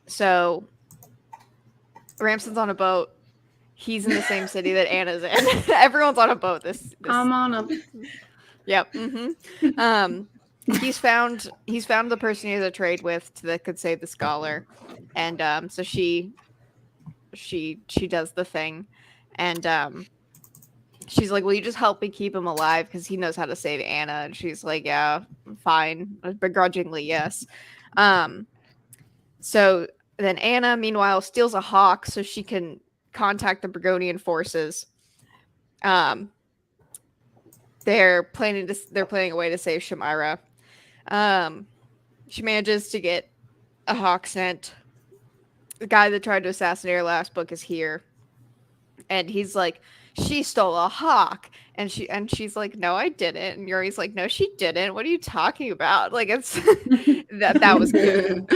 So Ramson's on a boat. He's in the same city that Anna's in. Everyone's on a boat. This I'm on a. Yep. Mm-hmm. He's found the person he has a trade with that could save the scholar, and so she does the thing, and she's like, "Will you just help me keep him alive? Because he knows how to save Anna." And she's like, "Yeah, fine," begrudgingly, yes. So then Anna, meanwhile, steals a hawk so she can contact the Burgonian forces. They're planning a way to save Shamira. She manages to get a hawk sent. The guy that tried to assassinate her last book is here, and he's like, "She stole a hawk," and she's like, "No, I didn't." And Yuri's like, "No, she didn't. What are you talking about?" Like it's that was good.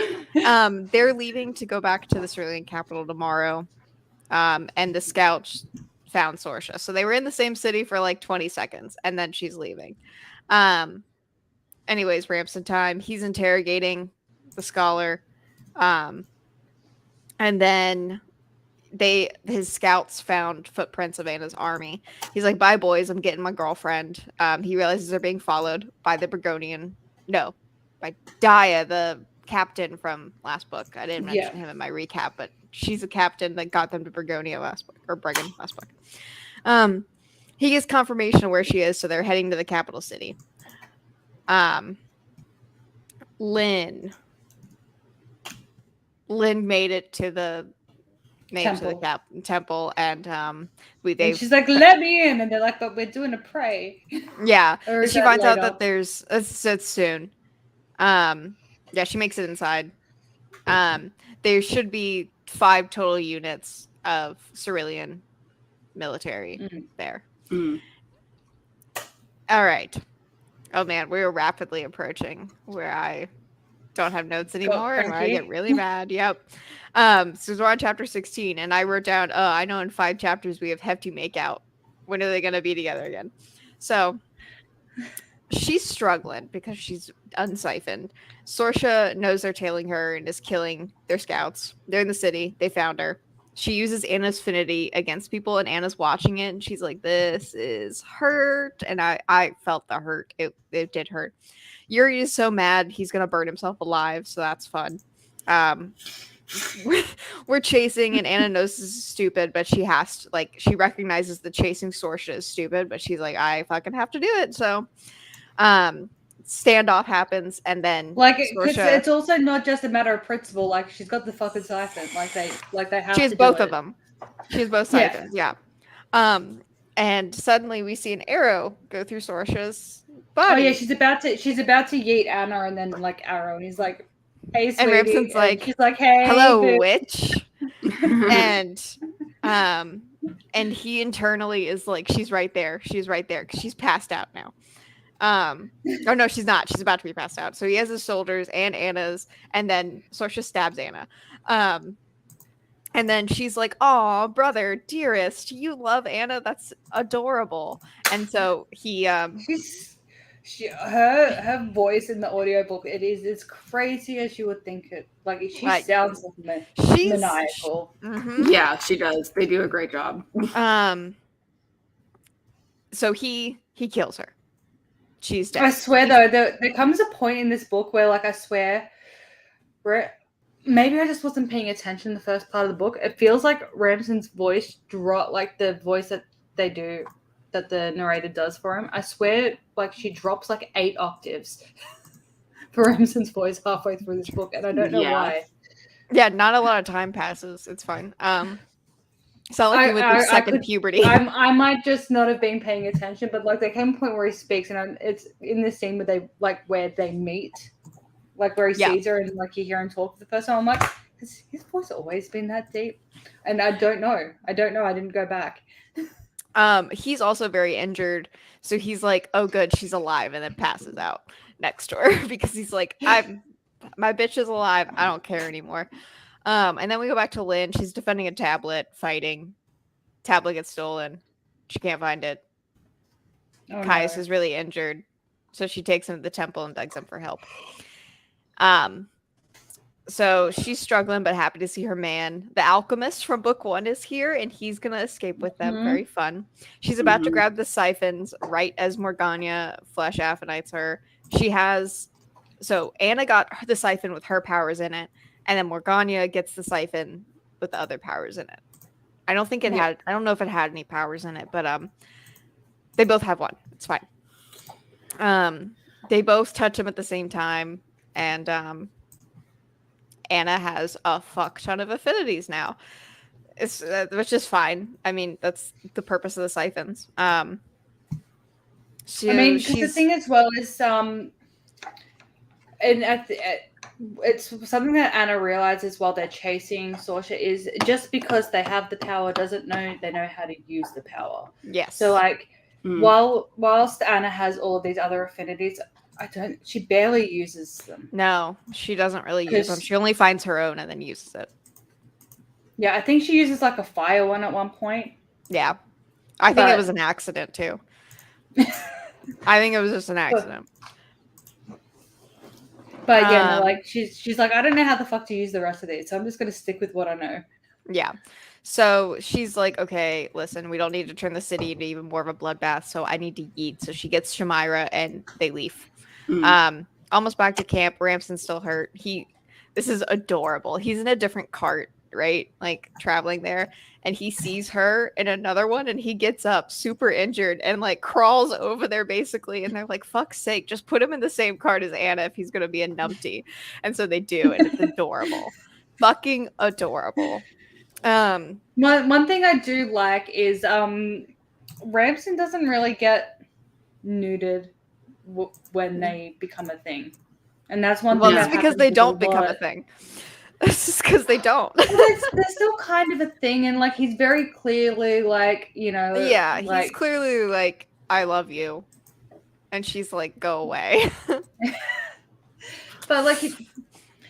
They're leaving to go back to the Cerulean capital tomorrow. And the scouts found Sorsha. So they were in the same city for like 20 seconds, and then she's leaving. Anyways, Ramson time. He's interrogating the scholar. And then his scouts found footprints of Anna's army. He's like, "Bye, boys. I'm getting my girlfriend." He realizes they're being followed by the Burgonian. No, by Daya, the captain from last book. I didn't mention him in my recap, but she's a captain that got them to Burgonia last book, or Bregan last book. He gets confirmation of where she is, so they're heading to the capital city. Lynn made it to the temple, and and she's like, "Let me in," and they're like, "But we're doing a pray." Yeah, she finds out that there's it's soon. Yeah, she makes it inside. There should be 5 total units of Cerulean military there. All right. Oh man, we are rapidly approaching where I don't have notes anymore and where I get really mad. Yep. So we're on chapter 16, and I wrote down, I know in 5 chapters we have hefty makeout. When are they going to be together again? So she's struggling because she's unsiphoned. Sorsha knows they're tailing her and is killing their scouts. They're in the city. They found her. She uses Anna's affinity against people, and Anna's watching it, and she's like, "This is hurt." And I felt the hurt. It did hurt. Yuri is so mad he's gonna burn himself alive, so that's fun. We're chasing, and Anna knows this is stupid, but she has to, like, she recognizes the chasing Sorsha is stupid, but she's like, I fucking have to do it. So standoff happens, and then it's also not just a matter of principle. Like, she's got the fucking siphon. Like they have. She has both of them. She has both siphons. Yeah. And suddenly we see an arrow go through Sorsha's body. Oh yeah, she's about to yeet Anna, and then like arrow, and he's like, "Hey, sweetie." And Ramson's like, she's like, "Hey, hello, bitch." witch. And he internally is like, she's right there, because she's passed out now. Oh no, she's not. She's about to be passed out. So he has his shoulders and Anna's, and then Sorsha stabs Anna. And And then she's like, "Oh, brother, dearest, you love Anna. That's adorable." And so he her voice in the audiobook, it's crazy as you would think it. Like she sounds maniacal. Yeah, she does. They do a great job. So he kills her. She's dead. I swear though, there comes a point in this book where, like, I swear, maybe I just wasn't paying attention the first part of the book. It feels like Ramson's voice dropped, like the voice that they do, that the narrator does for him. I swear, like, she drops like 8 octaves for Ramson's voice halfway through this book, and I don't know why. Yeah, not a lot of time passes. It's fine. It's not like you went through second puberty. I might just not have been paying attention, but like there came a point where he speaks, and it's in this scene where they meet, like where he sees her, and like you hear him talk to the person. I'm like, has his voice always been that deep? And I don't know. I didn't go back. He's also very injured, so he's like, "Oh, good, she's alive," and then passes out next door because he's like, my bitch is alive. I don't care anymore. And then we go back to Lynn. She's defending a tablet, fighting. Tablet gets stolen. She can't find it. Caius is really injured, so she takes him to the temple and begs him for help. So she's struggling, but happy to see her man. The alchemist from book 1 is here, and he's gonna escape with them. Very fun. She's about to grab the siphons right as Morgana flesh affinites her. So Anna got the siphon with her powers in it, and then Morgana gets the siphon with the other powers in it. I don't think I don't know if it had any powers in it, but they both have one. It's fine. They both touch him at the same time, and Anna has a fuck ton of affinities now. Which is fine. I mean, that's the purpose of the siphons. Because the thing as well is and it's something that Anna realizes while they're chasing Sorsha is just because they have the power doesn't know they know how to use the power. Yes. So like whilst Anna has all of these other affinities, she barely uses them. No, she doesn't really use them. She only finds her own and then uses it. Yeah, I think she uses like a fire one at one point. Yeah. I think it was an accident too. I think it was just an accident. But yeah, no, like she's like, I don't know how the fuck to use the rest of these, so I'm just gonna stick with what I know. Yeah. So she's like, okay, listen, we don't need to turn the city into even more of a bloodbath, so I need to eat. So she gets Shamira and they leave. Almost back to camp. Ramson's still hurt. This is adorable. He's in a different cart, right? Like traveling there. And he sees her in another one and he gets up super injured and like crawls over there basically. And they're like, fuck's sake, just put him in the same cart as Anna if he's going to be a numpty. And so they do. And it's adorable. Fucking adorable. One thing I do like is Ramson doesn't really get nuded when they become a thing. And that's one thing. That's because they don't become a thing. It's just because they don't. They're still kind of a thing, and like he's very clearly like, you know. Yeah, he's clearly like, I love you, and she's like, go away. But like,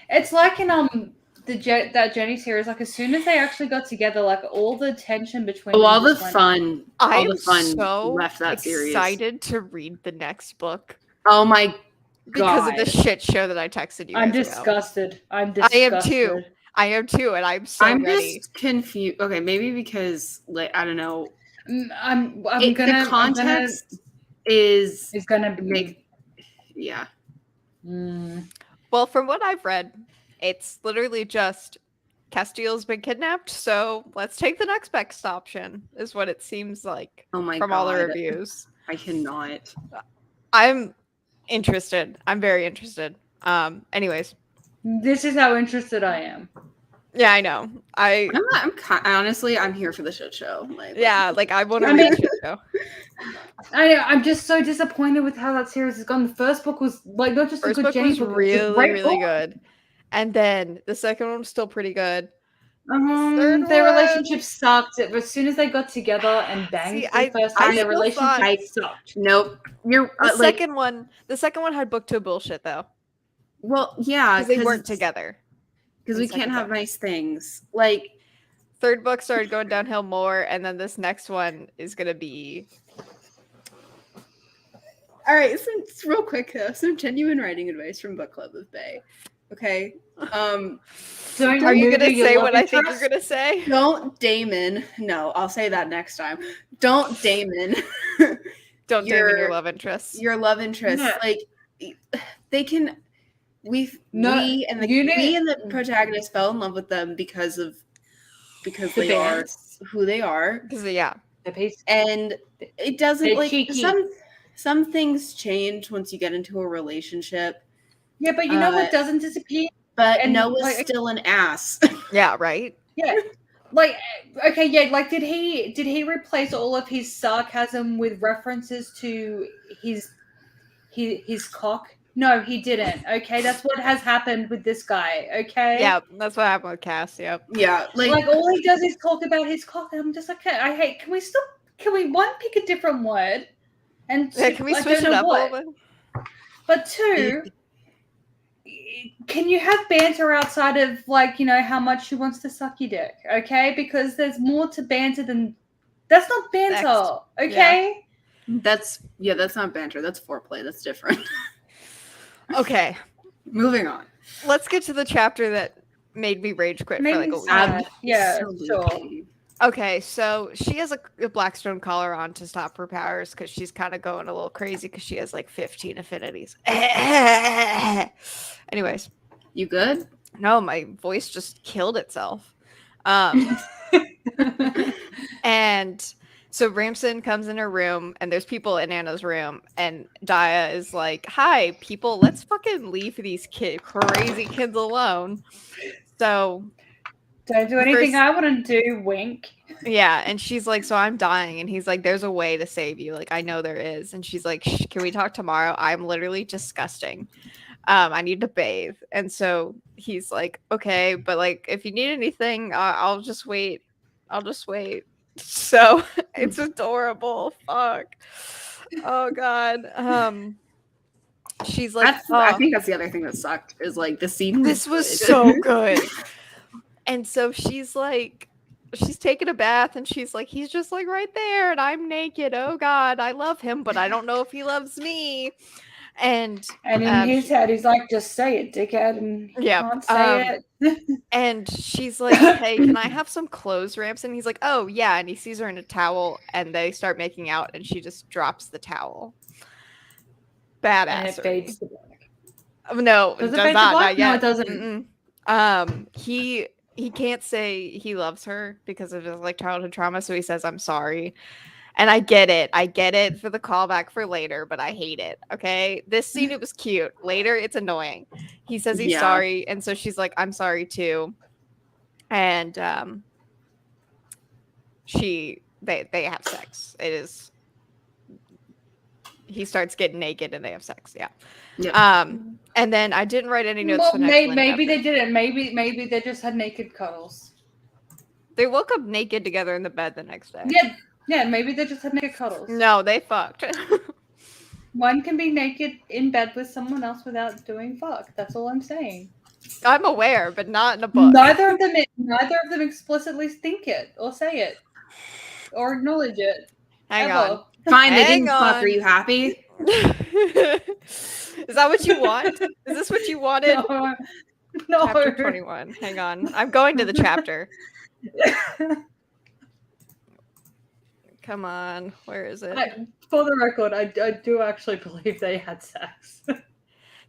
it's like in that Jenny series. Like as soon as they actually got together, like all the tension between all the fun so left that series. Excited to read the next book. Oh my because of the shit show that I texted you. I'm disgusted. I'm disgusted. I am too, and I'm so ready. Just confused. Okay, maybe because like I don't know. The context is gonna make. Yeah. Well, from what I've read, it's literally just Castiel's been kidnapped, so let's take the next best option. Is what it seems like. Oh my from God. All the reviews. I cannot. I'm interested. I'm very interested. Anyways, this is how interested I am. Yeah, I know. Honestly, I'm here for the shit show. I want to read the shit show. I'm just so disappointed with how that series has gone. The first book was like not just first a good Jenny book, really good, and then the second one was still pretty good. Their relationship sucked. But as soon as they got together and banged the first time, their relationship sucked. Nope. The second one had book two bullshit though. Well, yeah, because they weren't together. Because we can't have nice things. Like, Third book started going downhill more, and then this next one is gonna be. All right, so real quick though, some genuine writing advice from Book Club of Bay. Okay. Are you gonna say what I think you're gonna say? Don't Damon. No, I'll say that next time. Don't Damon. Don't Damon your love interest. Your love interest. Yeah. Like they can. We and the protagonist fell in love with them because they are who they are. Because and it doesn't like cheeky. Some things change once you get into a relationship. Yeah, but you know what doesn't disappear? But Noah's still an ass. Yeah, right? Yeah. Like, okay, yeah, like did he replace all of his sarcasm with references to his cock? No, he didn't. Okay, that's what has happened with this guy. Okay. Yeah, that's what happened with Cass. Yep. Yeah, like all he does is talk about his cock, and I'm just like, I hate. Can we one pick a different word? And two, can we switch it up a little bit? But two, can you have banter outside of like how much she wants to suck your dick? Okay, because there's more to banter than that's not banter. Next. Okay. Yeah. That's not banter. That's foreplay. That's different. Okay, moving on. Let's get to the chapter that made me rage quit for like a week. Yeah, sure. Okay, so she has a Blackstone collar on to stop her powers because she's kind of going a little crazy because she has like 15 affinities. Anyways. You good? No, my voice just killed itself. And so Ramson comes in her room and there's people in Anna's room and Daya is like, hi, people, let's fucking leave these crazy kids alone. So... Don't do anything I wouldn't do, wink. Yeah, and she's like, so I'm dying. And he's like, there's a way to save you. Like, I know there is. And she's like, can we talk tomorrow? I'm literally disgusting. I need to bathe. And so he's like, okay, but like, if you need anything, I'll just wait. So it's adorable. Fuck. Oh, God. She's like, I think that's the other thing that sucked is like the scene. This was so good. And so she's like, she's taking a bath and she's like, he's just like right there and I'm naked. Oh God, I love him, but I don't know if he loves me. And in his head, he's like, just say it, dickhead. And he can't say it. And she's like, hey, can I have some clothes, Ramson? He's like, oh yeah. And he sees her in a towel and they start making out and she just drops the towel. Badass. And it fades to black. No, it does not yet. No, it doesn't. He can't say he loves her because of his like childhood trauma, so he says, I'm sorry. And I get it for the callback for later, but I hate it. Okay. This scene, it was cute. Later, it's annoying. He says he's sorry, and so she's like, I'm sorry too. And they have sex. He starts getting naked and they have sex. Yeah. And then I didn't write any notes. Well, maybe they didn't. Maybe they just had naked cuddles. They woke up naked together in the bed the next day. Yeah. Maybe they just had naked cuddles. No, they fucked. One can be naked in bed with someone else without doing fuck. That's all I'm saying. I'm aware, but not in a book. Neither of them explicitly think it or say it or acknowledge it. Hang on. Fine, they didn't fuck. Are you happy? Is that what you want? Is this what you wanted? No. Chapter 21. Hang on. I'm going to the chapter. Come on. Where is it? For the record, I do actually believe they had sex.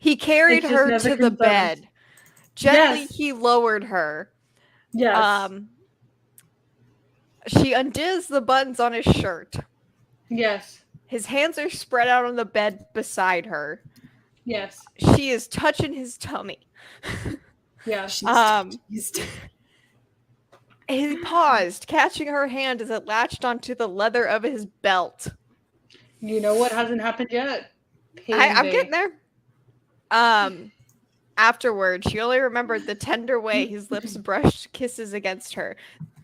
He carried her to the bed. Gently, he lowered her. Yes. She undoes the buttons on his shirt. Yes. His hands are spread out on the bed beside her. Yes. She is touching his tummy. Yeah. He paused, catching her hand as it latched onto the leather of his belt. You know what hasn't happened yet? I'm getting there. Afterward, she only remembered the tender way his lips brushed kisses against her,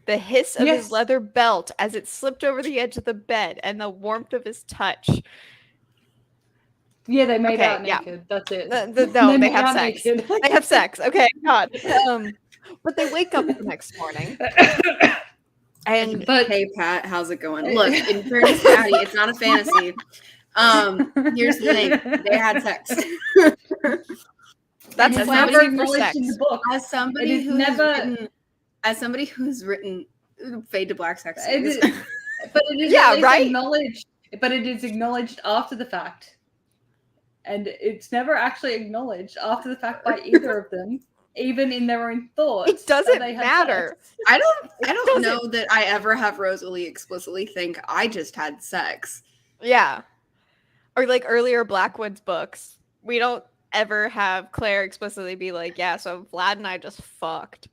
the hiss of his leather belt as it slipped over the edge of the bed, and the warmth of his touch. Yeah, they made out naked. That's it. No, they have sex. They have sex. Okay, God. But they wake up the next morning. And hey Pat, how's it going? Look, in fairness, Patty, it's not a fantasy. Here's the thing: they had sex. That's never for acknowledged sex. in the book. As somebody who's written Fade to Black sex scenes. But it is acknowledged. But it is acknowledged after the fact, and it's never actually acknowledged after the fact by either of them, even in their own thoughts. It doesn't matter. I don't know that I ever have Rosalie explicitly think I just had sex. Yeah. Or like earlier Blackwood's books, we don't ever have Claire explicitly be like, yeah, so Vlad and I just fucked.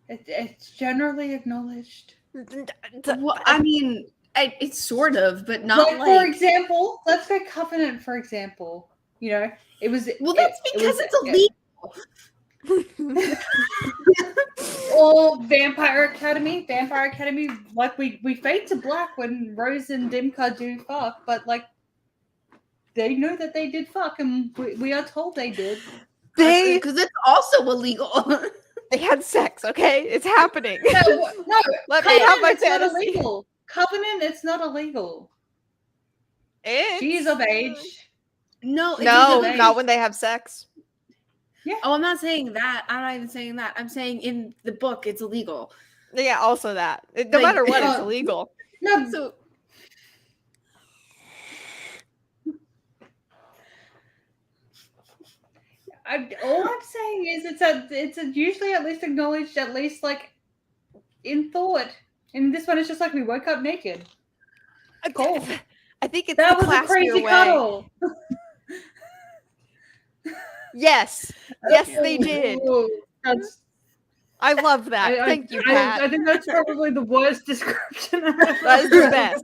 It's generally acknowledged. Well, I mean, it's sort of, but not like... For example, let's go Covenant, for example. You know, it was... Well, that's because it's illegal. Or Vampire Academy, like we fade to black when Rose and Dimka do fuck, but like they know that they did fuck, and we are told they did. Because it's also illegal. They had sex, okay? It's happening. No. Let me have my fantasy. Covenant, it's not illegal. She's of age. No, not when they have sex. Yeah. Oh, I'm not saying that. I'm not even saying that. I'm saying in the book it's illegal. Yeah, also that. No matter what, it's illegal. No, so all I'm saying is it's usually at least acknowledged, at least like in thought. And this one is just like we woke up naked. Cool. I think it's that was a crazy cuddle. Yes, they did. I love that. Thank you, Pat. I think that's probably the worst description I've ever That is the best.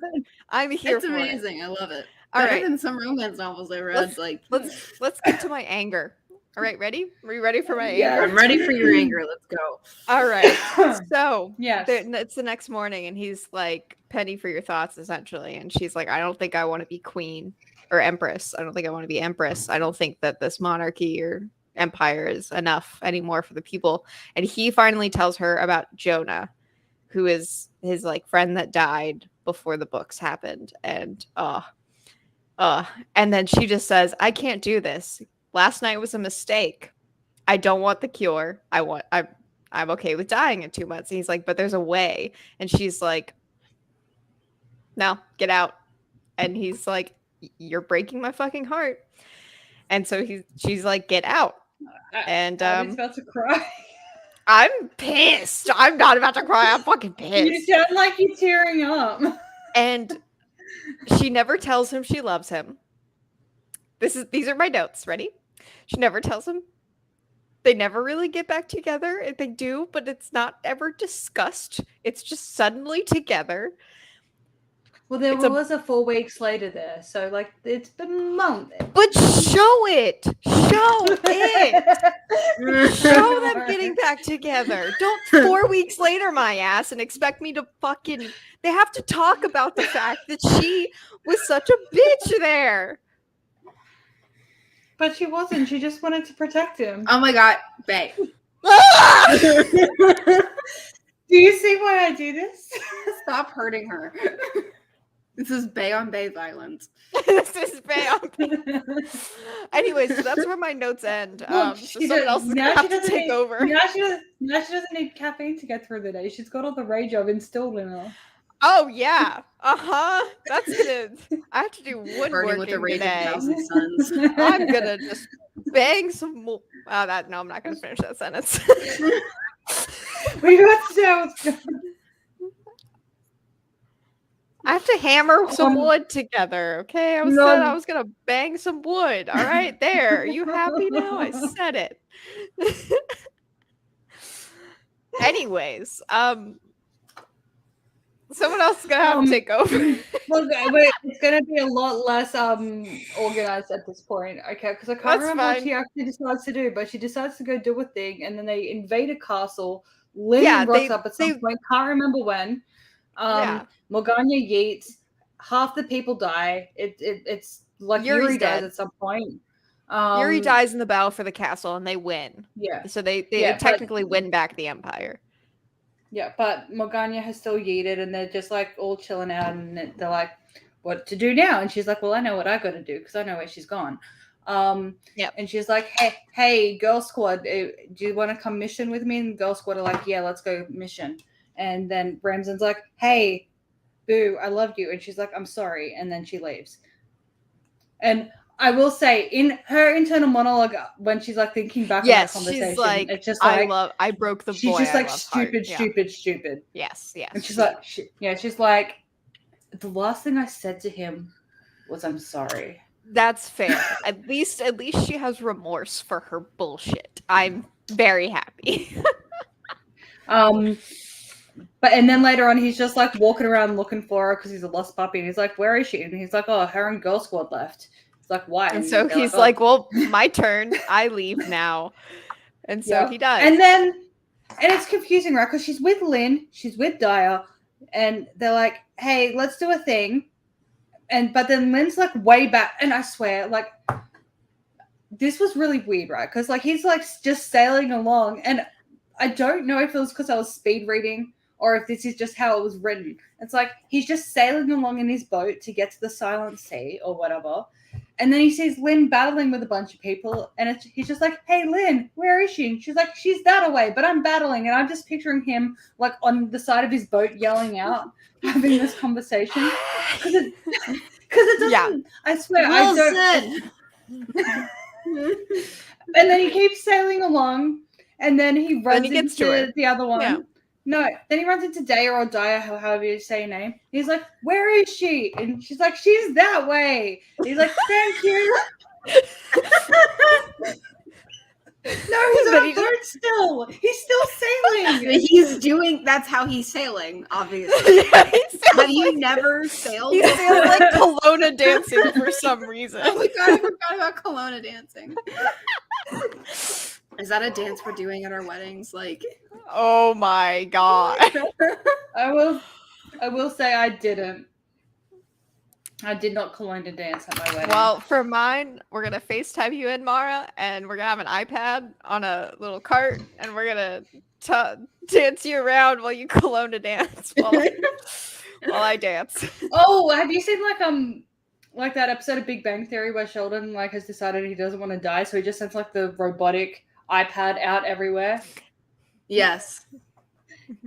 I'm here for it. It's amazing. I love it. All Better right. than some romance novels I read. Let's get to my anger. All right, ready? Are you ready for my anger? Yeah, I'm ready for your anger. Let's go. All right. So yes, it's the next morning, and he's like, "Penny for your thoughts," essentially, and she's like, "I don't think I want to be queen or empress. I don't think I want to be empress. I don't think that this monarchy or empire is enough anymore for the people." And he finally tells her about Jonah, who is his like friend that died before the books happened, and and then she just says, "I can't do this. Last night was a mistake. I don't want the cure. I'm okay with dying in 2 months." And he's like, "But there's a way." And she's like, "No, get out." And he's like, "You're breaking my fucking heart." And so she's like, "Get out." And I'm about to cry. I'm pissed. I'm not about to cry. I'm fucking pissed. You sound like you're tearing up. And she never tells him she loves him. These are my notes. Ready? She never tells him. They never really get back together. They do, but it's not ever discussed. It's just suddenly together. Well, there was a 4 weeks later there, so like it's been months. But show it. Show it. Show them getting back together. Don't 4 weeks later my ass and expect me to fucking. They have to talk about the fact that she was such a bitch there. But she wasn't. She just wanted to protect him. Oh my god, babe. Do you see why I do this? Stop hurting her. This is Bay on Bay violence. This is Bay on Bay. Anyways, so that's where my notes end. Look, so someone else is gonna have to take over. Now she doesn't need caffeine to get through the day. She's got all the rage I've instilled in her. Oh yeah. That's good. I have to do woodworking with the rage today. of Sons. I'm gonna just bang some more. No, I'm not gonna finish that sentence. We got to. I have to hammer some wood together, okay? I was gonna bang some wood. All right, there. Are you happy now? I said it. Anyways, someone else is gonna have to take over. Look, it's gonna be a lot less organized at this point, okay? Because I can't remember what she actually decides to do, but she decides to go do a thing, and then they invade a castle. Lynn rocks up at some point. Can't remember when. Morgana yeets. Half the people die. It's like Yuri dies at some point. Yuri dies in the battle for the castle, and they win. Yeah. So they technically win back the empire. Yeah, but Morgana has still yeeted, and they're just like all chilling out, and they're like, "What to do now?" And she's like, "Well, I know what I got to do because I know where she's gone." Yeah. And she's like, "Hey, Girl Squad, do you want to come mission with me?" And Girl Squad are like, "Yeah, let's go mission." And then Ramson's like, "Hey, Boo, I loved you," and she's like, "I'm sorry," and then she leaves. And I will say, in her internal monologue, when she's like thinking back on that conversation, she's like, it's just like, I broke the boy. She's just like stupid. Yes. And she's like, she's like, the last thing I said to him was, "I'm sorry." That's fair. At least she has remorse for her bullshit. I'm very happy. But and then later on, he's just like walking around looking for her because he's a lost puppy, and he's like, "Where is she?" And he's like, "Oh, her and Girl Squad left." It's like, "Why?" And so he's like, "Well, my turn. I leave now." And so he does. And it's confusing, right? Because she's with Lynn, she's with Dyer, and they're like, "Hey, let's do a thing." But then Lynn's like way back, and I swear, like, this was really weird, right? Because like he's like just sailing along, and I don't know if it was because I was speed reading or if this is just how it was written. It's like he's just sailing along in his boat to get to the Silent Sea or whatever. And then he sees Lynn battling with a bunch of people, and he's just like, "Hey, Lynn, where is she?" And she's like, "She's that away, but I'm battling." And I'm just picturing him like on the side of his boat yelling out, having this conversation. Because it doesn't, yeah. I swear, I don't. And then he keeps sailing along, and then he runs into the other one. Yeah. No, then he runs into Daya or Daya, however you say her name. He's like, "Where is she?" And she's like, "She's that way." He's like, "Thank you." No, he's on a boat still. He's still sailing. That's how he's sailing, obviously. Have you never sailed? He's still like Kelowna dancing for some reason. Oh my god, I forgot about Kelowna dancing. Is that a dance we're doing at our weddings? Like, oh my god. I will say I didn't. I did not Kelowna dance at my wedding. Well, for mine, we're gonna FaceTime you and Mara, and we're gonna have an iPad on a little cart, and we're gonna dance you around while you Kelowna dance while I dance. Oh, have you seen like that episode of Big Bang Theory where Sheldon like has decided he doesn't want to die, so he just sends like the robotic iPad out everywhere? Yes.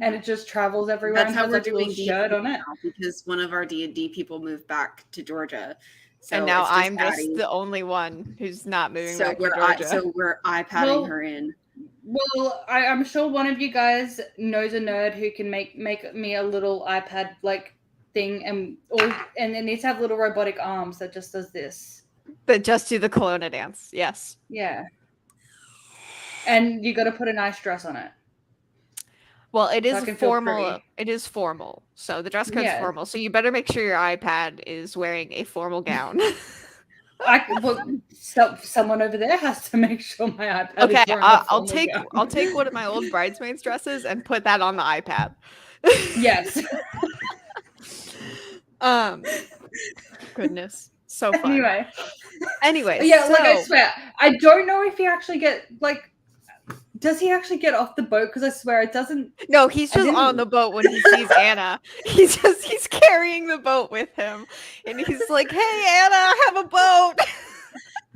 And it just travels everywhere. That's how we're doing shirt on it because one of our D&D people moved back to Georgia. So and now I'm just the only one who's not moving back to Georgia. So we're iPadding her in. Well, I'm sure one of you guys knows a nerd who can make me a little iPad like thing, and it needs to have little robotic arms that just does this. That just do the Kelowna dance. Yes. Yeah. And you got to put a nice dress on it. Well, it is formal. It is formal. So the dress code is formal. So you better make sure your iPad is wearing a formal gown. Someone over there has to make sure my iPad. Okay, is wearing I'll take one of my old bridesmaids dresses and put that on the iPad. Yes. Goodness, so fun. Anyway, yeah. So, like I swear, I don't know if he actually does he actually get off the boat? Because I swear it doesn't. No, he's just on the boat when he sees Anna. He's carrying the boat with him, and he's like, "Hey, Anna, I have a boat."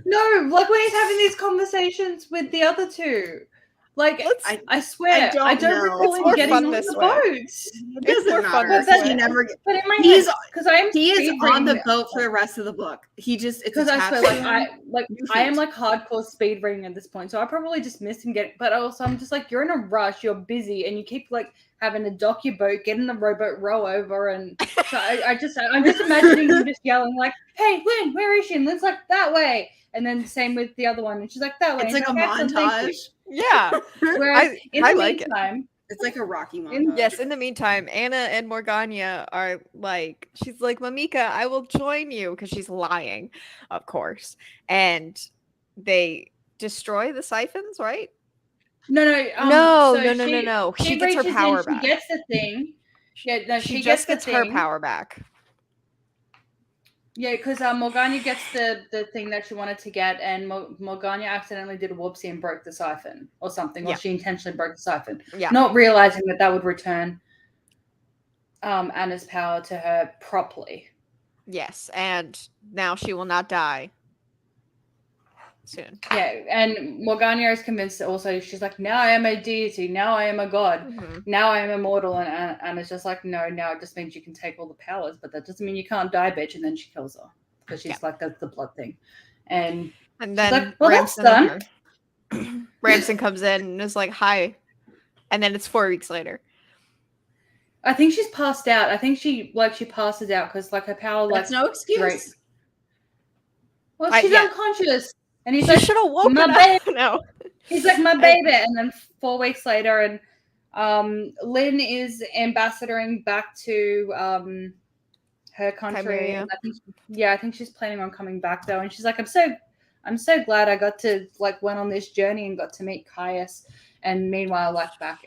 No, like when he's having these conversations with the other two. Like, I swear, I don't recall him getting on the boat. It doesn't matter. He never. But in my head, because he is on the boat for the rest of the book. It's because I swear, I am like hardcore speed reading at this point, so I probably just missed him getting. But also, I'm just like, you're in a rush, you're busy, and you keep like having to dock your boat, get in the rowboat, row over, and so I'm just imagining him just yelling like, "Hey, Lynn, where is she?" And Lynn's like, "That way." And then same with the other one, and she's like, "That way." It's like a montage. Yeah. Whereas I like it. It's like a Rocky montage. Yes, in the meantime, Anna and Morgana are like, she's like, "Mamika, I will join you," because she's lying, of course. And they destroy the siphons, right? No. No. She gets her power back. She gets the thing. Yeah, no, she just gets her power back. Yeah, because Morgana gets the thing that she wanted to get, and Morgana accidentally did a whoopsie and broke the siphon or something, or she intentionally broke the siphon, not realizing that would return Anna's power to her properly. Yes, and now she will not die soon. Yeah, and Morgana is convinced also, she's like, now I am a deity, now I am a god, now I am immortal, and it's just like, no, now it just means you can take all the powers, but that doesn't mean you can't die, bitch, and then she kills her, because she's like, that's the blood thing. And then like, well, that's done. Ramson comes in and is like, hi, and then it's 4 weeks later. I think she's passed out. I think she passes out because like her power That's no excuse. Right. Well, she's unconscious, and he's like, should have woken my up. Baby. No, he's like, my baby. And then 4 weeks later, and Lynn is ambassadoring back to her country. And I think she's planning on coming back though. And she's like, I'm so glad I got to went on this journey and got to meet Caius. And meanwhile, back.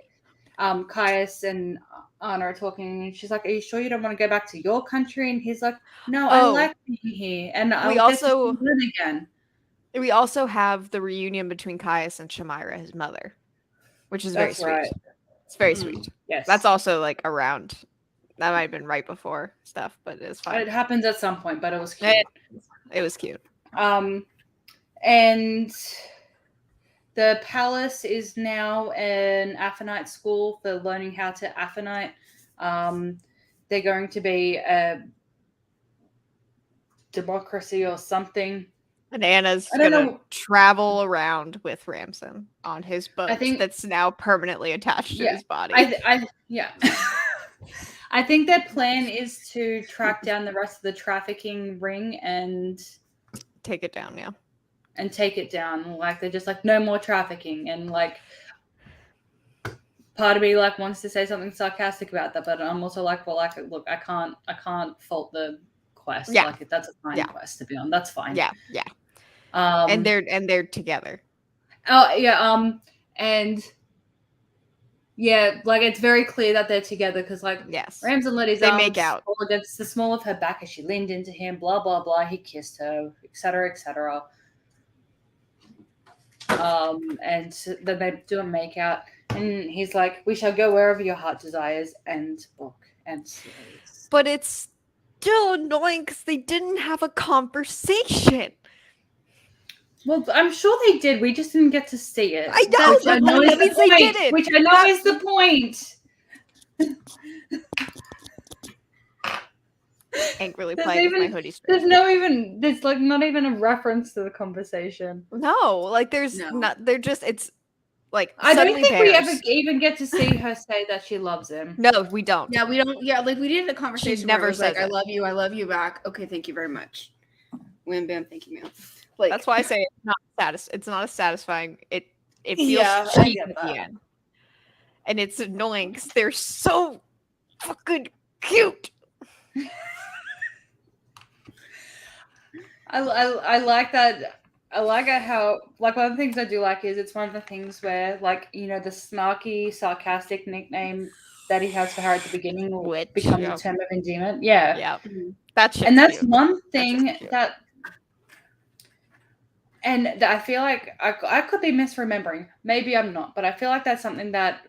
Caius and Anna are talking, and she's like, "Are you sure you don't want to go back to your country?" And he's like, "No, I like being here." And we also have the reunion between Caius and Shamira, his mother, which is very sweet. Right. It's very sweet. Yes, that's also around. That might have been right before stuff, but it's fine. It happens at some point, but it was cute. It was cute. And the palace is now an Aphonite school for learning how to Aphonite. They're going to be a democracy or something. And Anna's going to travel around with Ramson on his boat that's now permanently attached to his body. I think their plan is to track down the rest of the trafficking ring and take it down, and take it down. They're just no more trafficking. And part of me wants to say something sarcastic about that, but I'm also look, I can't fault the quest. Yeah. That's a fine quest to be on. That's fine. Yeah. And they're together. Oh yeah. And yeah, it's very clear that they're together because Ramson let his arms make out fall against the small of her back as she leaned into him. Blah blah blah. He kissed her, etc. etc. And then they do a make out, and he's like, "We shall go wherever your heart desires." And book and series. But it's still annoying because they didn't have a conversation. Well, I'm sure they did. We just didn't get to see it. I know, that means they didn't. Which I know is the point. Angrily playing with my hoodie strap. There's not even a reference to the conversation. No, there's not. They're just. It's I don't think we ever even get to see her say that she loves him. No, we don't. Yeah, we don't. Yeah, we did a conversation. She never says I love you back. Okay, thank you very much. Wham bam, thank you, ma'am. That's why I say it's not It's not as satisfying. It feels cheap at the end, and it's annoying because they're so fucking cute. I like that. I like how one of the things I do like is it's one of the things where the snarky, sarcastic nickname that he has for her at the beginning will become the term of endearment. Yeah. Yeah. That's one thing that. And I feel like I could be misremembering. Maybe I'm not, but I feel like that's something that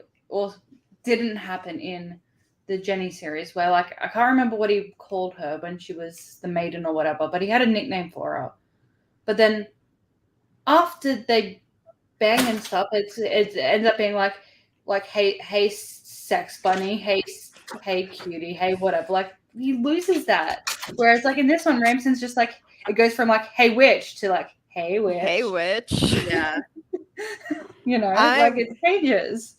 didn't happen in the Jenny series, where I can't remember what he called her when she was the maiden or whatever, but he had a nickname for her. But then after they bang and stuff, it ends up being hey sex bunny, hey cutie, hey whatever. He loses that. Whereas in this one, Ramson's just it goes from hey witch to hey witch. Hey witch. Yeah. It changes.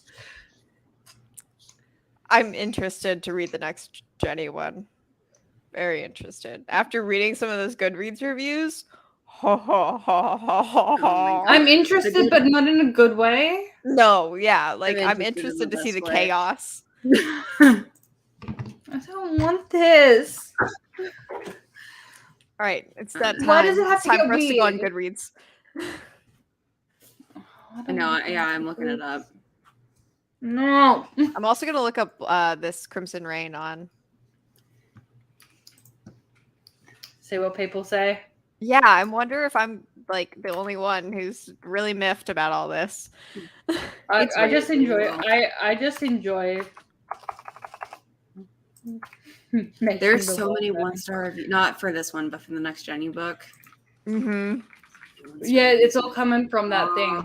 I'm interested to read the next Jenny one. Very interested. After reading some of those Goodreads reviews, I'm interested, but not in a good way. No, yeah. I'm interested to see the chaos. I don't want this. All right, it's that time. Why does it have to time for us to go on Goodreads? No, yeah, I'm looking it up. No. I'm also going to look up this Crimson Rain on. See what people say. Yeah, I wonder if I'm like the only one who's really miffed about all this. I just enjoy it. I just enjoy. There's so many 1-star reviews. Not for this one, but for the next Jenny book. Mm-hmm. Yeah, it's all coming from that thing.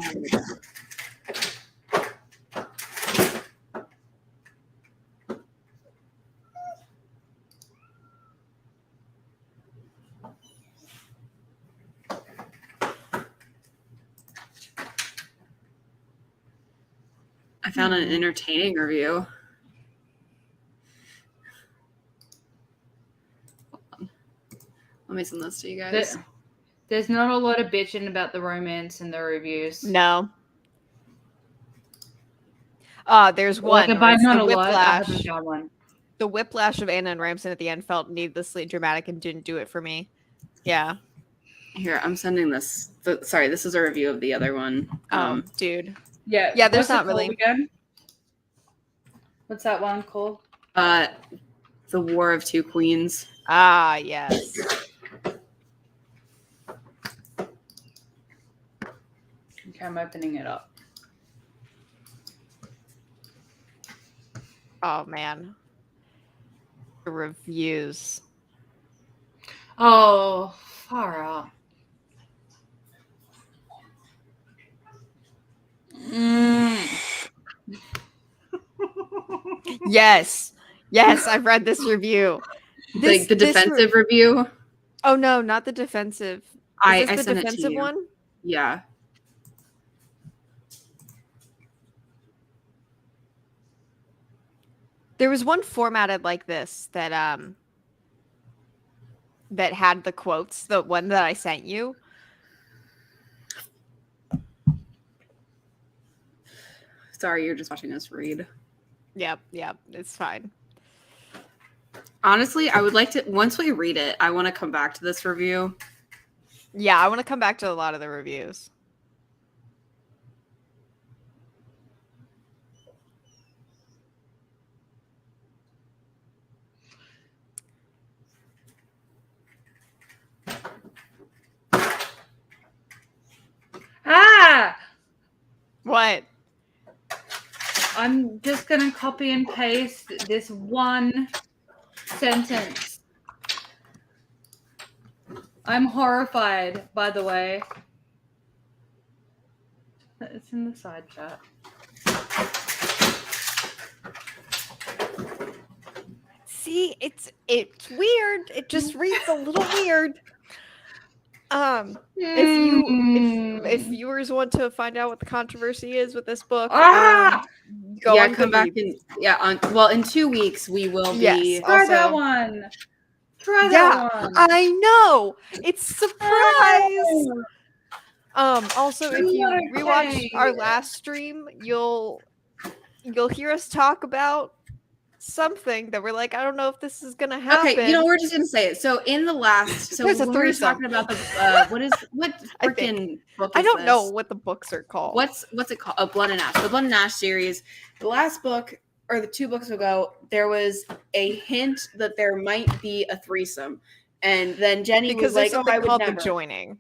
I found an entertaining review. Hold on. Let me send this to you guys. There's not a lot of bitching about the romance in the reviews. No. There's one. Like, by not a lot, I whiplash. haven't found one. The whiplash of Anna and Ramson at the end felt needlessly dramatic and didn't do it for me. Yeah. Here, I'm sending this. Sorry, this is a review of the other one. Dude. Yeah. Yeah, there's not really. Again? What's that one called? The War of Two Queens. Ah, yes. Okay, I'm opening it up. Oh man. The reviews. Oh, far out. Yes, I've read this review. The defensive review. Oh no, not the defensive. I the sent defensive it to you. one? Yeah. There was one formatted like this that that had the quotes, the one that I sent you. Sorry, you're just watching us read. Yep, it's fine. Honestly, I would like to, once we read it, I want to come back to this review. Yeah, I want to come back to a lot of the reviews. Ah! What? I'm just going to copy and paste this one sentence. I'm horrified, by the way. It's in the side chat. See, it's weird. It just reads a little weird. If viewers want to find out what the controversy is with this book, come back in 2 weeks we will be. Try that one. Try that one. I know. It's a surprise. Also, if you rewatch our last stream, you'll hear us talk about something that we're like, I don't know if this is gonna happen. Okay, we're just gonna say it. So in the last, there's a we're talking about the what freaking book is I don't this? know what the books are called. What's it called? Blood and Ash. The Blood and Ash series. The last book, or the 2 books ago, there was a hint that there might be a threesome, and then Jenny was like, something called The Joining.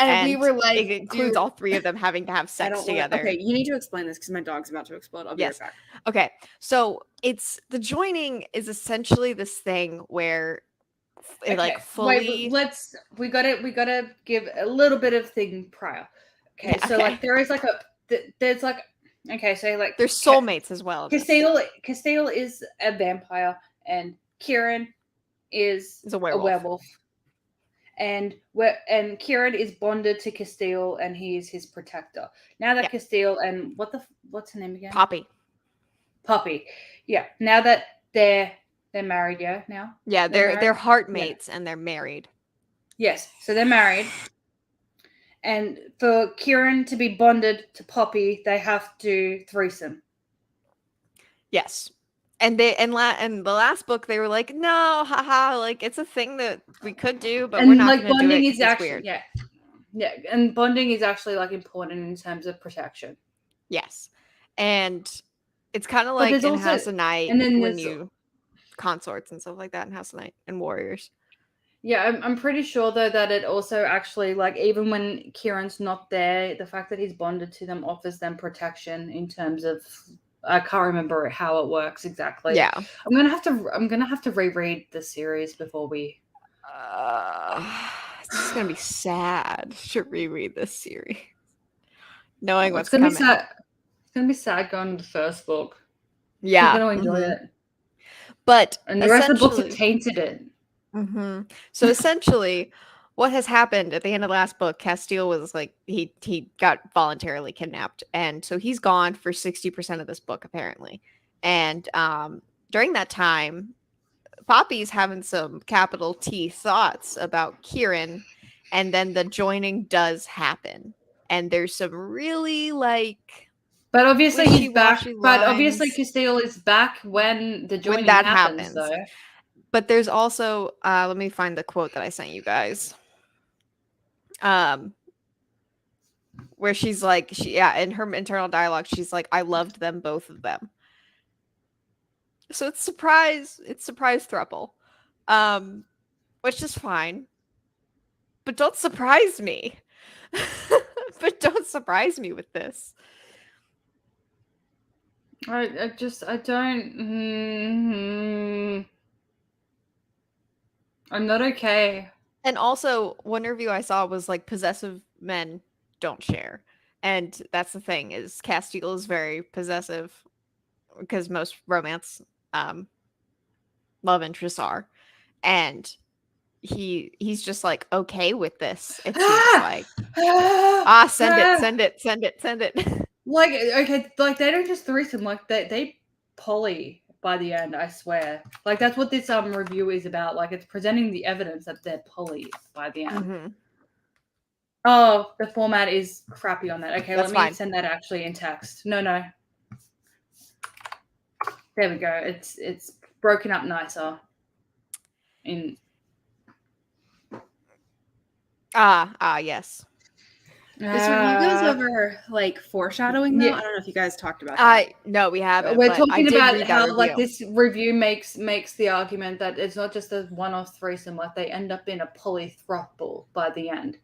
And we were like, it includes all 3 of them having to have sex together. Okay, you need to explain this because my dog's about to explode. I'll be right back. Okay, so The Joining is essentially this thing where like fully. Wait, we gotta give a little bit of thing prior. Okay, so like there is like there's like so like there's soulmates as well. Castile is a vampire and Kieran is a werewolf. And Kieran is bonded to Castile, and he is his protector. Now that Castile and what's her name again? Poppy. Yeah. Now that they're married, now. Yeah, they're heart mates and they're married. Yes, so they're married. And for Kieran to be bonded to Poppy, they have to threesome. Yes. And the last book they were like, no, haha, like it's a thing that we could do, but we're not going to do it. Is actually weird. Yeah, and bonding is actually like important in terms of protection. Yes, and it's kind of like in House of Night, and then when you consorts and stuff like that in House of Night and warriors. Yeah, I'm pretty sure though that it also actually, like, even when Kieran's not there, the fact that he's bonded to them offers them protection in terms of, I can't remember how it works exactly. Yeah. I'm gonna have to reread the series before we. It's just gonna be sad to reread this series, knowing what's It's gonna coming. be sad. It's gonna be sad going to the first book. Yeah, You're gonna enjoy it, but and the rest of the books have tainted it. So essentially, what has happened at the end of the last book, Castile was like he got voluntarily kidnapped, and so he's gone for 60% of this book apparently. And during that time, Poppy's having some capital T thoughts about Kieran, and then the joining does happen, and there's some really like. But obviously he's back. wishy-washy But obviously lines Castile is back when the joining that happens, though. But there's also let me find the quote that I sent you guys. Where she's like, in her internal dialogue, she's like, I loved them, both of them. So it's surprise throuple. Which is fine. But don't surprise me. But don't surprise me with this. I don't. I'm not okay. And also, one review I saw was like, possessive men don't share. And that's the thing, is Castile is very possessive, because most romance love interests are. And he's just like okay with this. It seems like send it. Like, okay, like they don't just threesome, like they poly by the end, I swear. Like that's what this review is about. Like it's presenting the evidence that they're poly by the end. Oh, the format is crappy on that. Okay, let me send that actually in text. No. There we go. It's broken up nicer. In yes. This review goes over like foreshadowing though. I don't know if you guys talked about that. No, we haven't. We're talking about how like this review makes the argument that it's not just a one-off threesome, like they end up in a polythrouple by the end.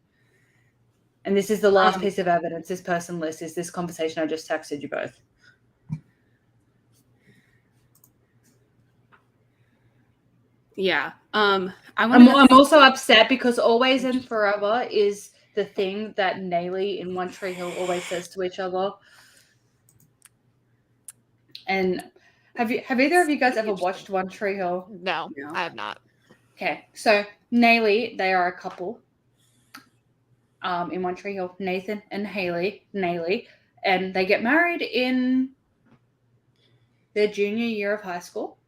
And this is the last piece of evidence this person lists, is this conversation I just texted you both. Yeah. I'm also upset because always and forever is the thing that Nayli in One Tree Hill always says to each other. And have either of you guys ever watched One Tree Hill? No, I have not. Okay, so Nayli, they are a couple. In One Tree Hill, Nathan and Nayli, and they get married in their junior year of high school.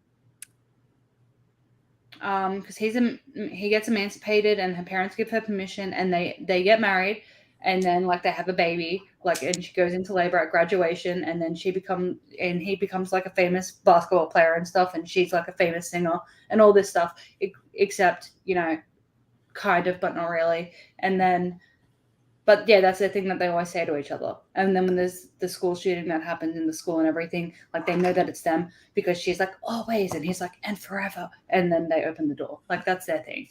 Because he gets emancipated and her parents give her permission, and they get married, and then like they have a baby, like, and she goes into labor at graduation, and then he becomes like a famous basketball player and stuff, and she's like a famous singer and all this stuff, except kind of, but not really. And then, but yeah, that's the thing that they always say to each other. And then when there's the school shooting that happens in the school and everything, like they know that it's them because she's like, always, and he's like, and forever. And then they open the door. Like that's their thing.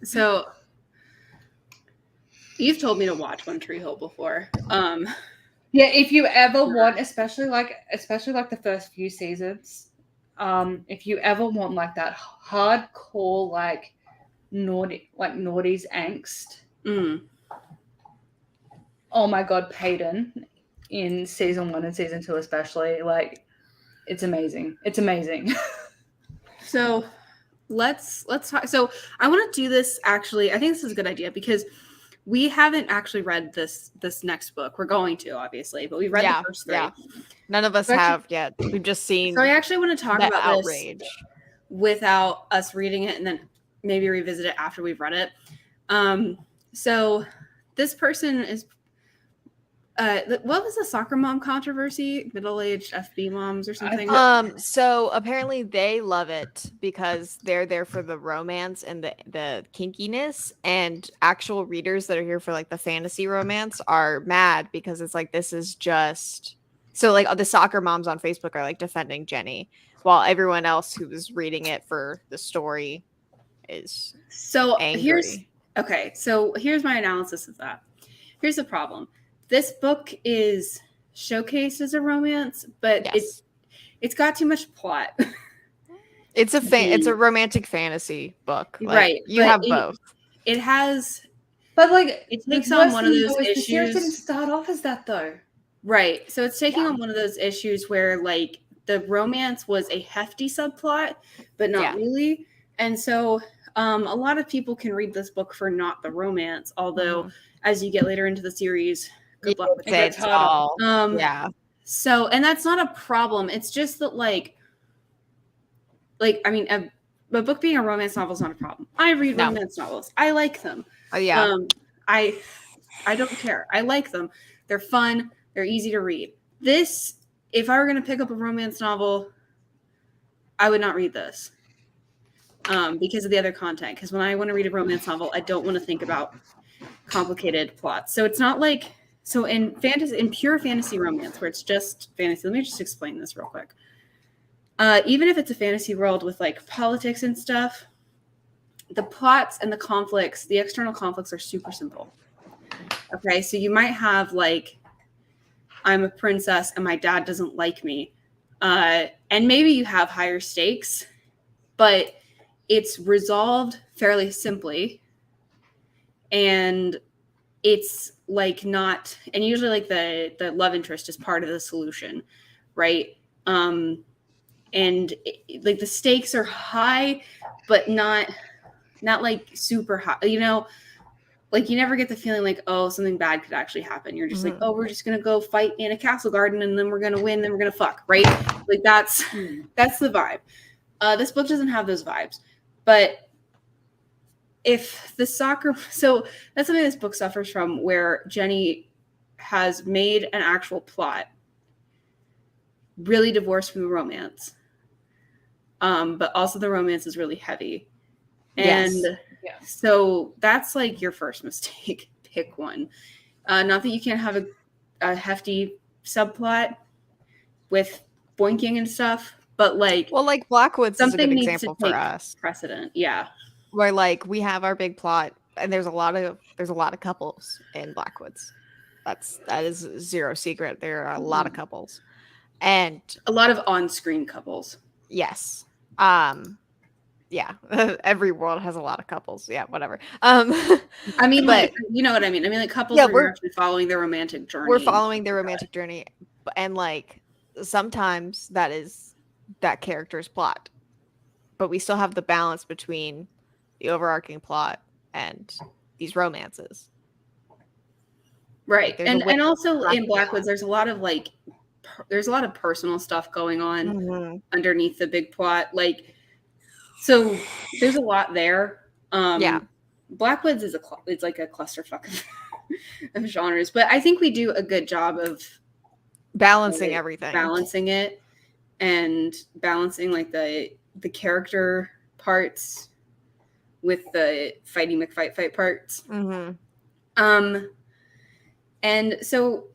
So you've told me to watch One Tree Hill before. Yeah, if you ever want, especially like the first few seasons, if you ever want like that hardcore like naughty's angst. Oh my god, Peyton in season 1 and season 2 especially, like it's amazing. So let's talk. So I want to do this actually. I think this is a good idea because we haven't actually read this next book. We're going to, obviously, but we've read the first 3. None of us have yet. We've just seen. So I actually want to talk about outrage this without us reading it, and then maybe revisit it after we've read it. So this person is what was the soccer mom controversy? Middle-aged FB moms or something? So apparently they love it because they're there for the romance and the kinkiness, and actual readers that are here for like the fantasy romance are mad because it's like, this is just so like the soccer moms on Facebook are like defending Jenny, while everyone else who was reading it for the story is So angry. here's my analysis of that. Here's the problem. This book is showcased as a romance, but it's got too much plot. It's a romantic fantasy book. Like, right. You have both. It has, but like it takes on one of those issues. The series didn't start off as that though. Right. So it's taking on one of those issues where like the romance was a hefty subplot, but not really. And so a lot of people can read this book for not the romance, although as you get later into the series, good luck with it. So, and that's not a problem. It's just that like I mean, a book being a romance novel is not a problem. I read romance novels. I like them. I don't care. I like them. They're fun. They're easy to read. This, if I were going to pick up a romance novel, I would not read this because of the other content. Because when I want to read a romance novel, I don't want to think about complicated plots. So it's not like, so in pure fantasy romance, where it's just fantasy, let me just explain this real quick. Even if it's a fantasy world with like politics and stuff, the plots and the conflicts, the external conflicts are super simple. Okay, so you might have like, I'm a princess and my dad doesn't like me. And maybe you have higher stakes, but it's resolved fairly simply. And it's like not, and usually like the love interest is part of the solution, right? And like the stakes are high, but not like super high, you know, like you never get the feeling like, oh, something bad could actually happen. You're just like, oh, we're just going to go fight in a castle garden and then we're going to win. Then we're going to fuck. Right. Like that's the vibe. This book doesn't have those vibes, but if the soccer, so that's something this book suffers from, where Jenny has made an actual plot really divorced from the romance. But also the romance is really heavy. And so that's like your first mistake. Pick one. Not that you can't have a hefty subplot with boinking and stuff, but like, well, like Blackwoods is a good needs example to take for us. Precedent, yeah. Where like we have our big plot, and there's a lot of couples in Blackwoods. That is zero secret. There are a lot of couples, and a lot of on-screen couples. Yes. Yeah. Every world has a lot of couples. Yeah, whatever. I mean, but like, you know what I mean? I mean, like couples are actually following their romantic journey. We're following their romantic journey. And like sometimes that character's plot. But we still have the balance between the overarching plot and these romances. Right. Like and also in Blackwoods, there's a lot of like personal stuff going on underneath the big plot. Like, so there's a lot there. Blackwoods it's like a clusterfuck of genres, but I think we do a good job of balancing everything, balancing it, and balancing like the character parts with the fighting McFight parts. And so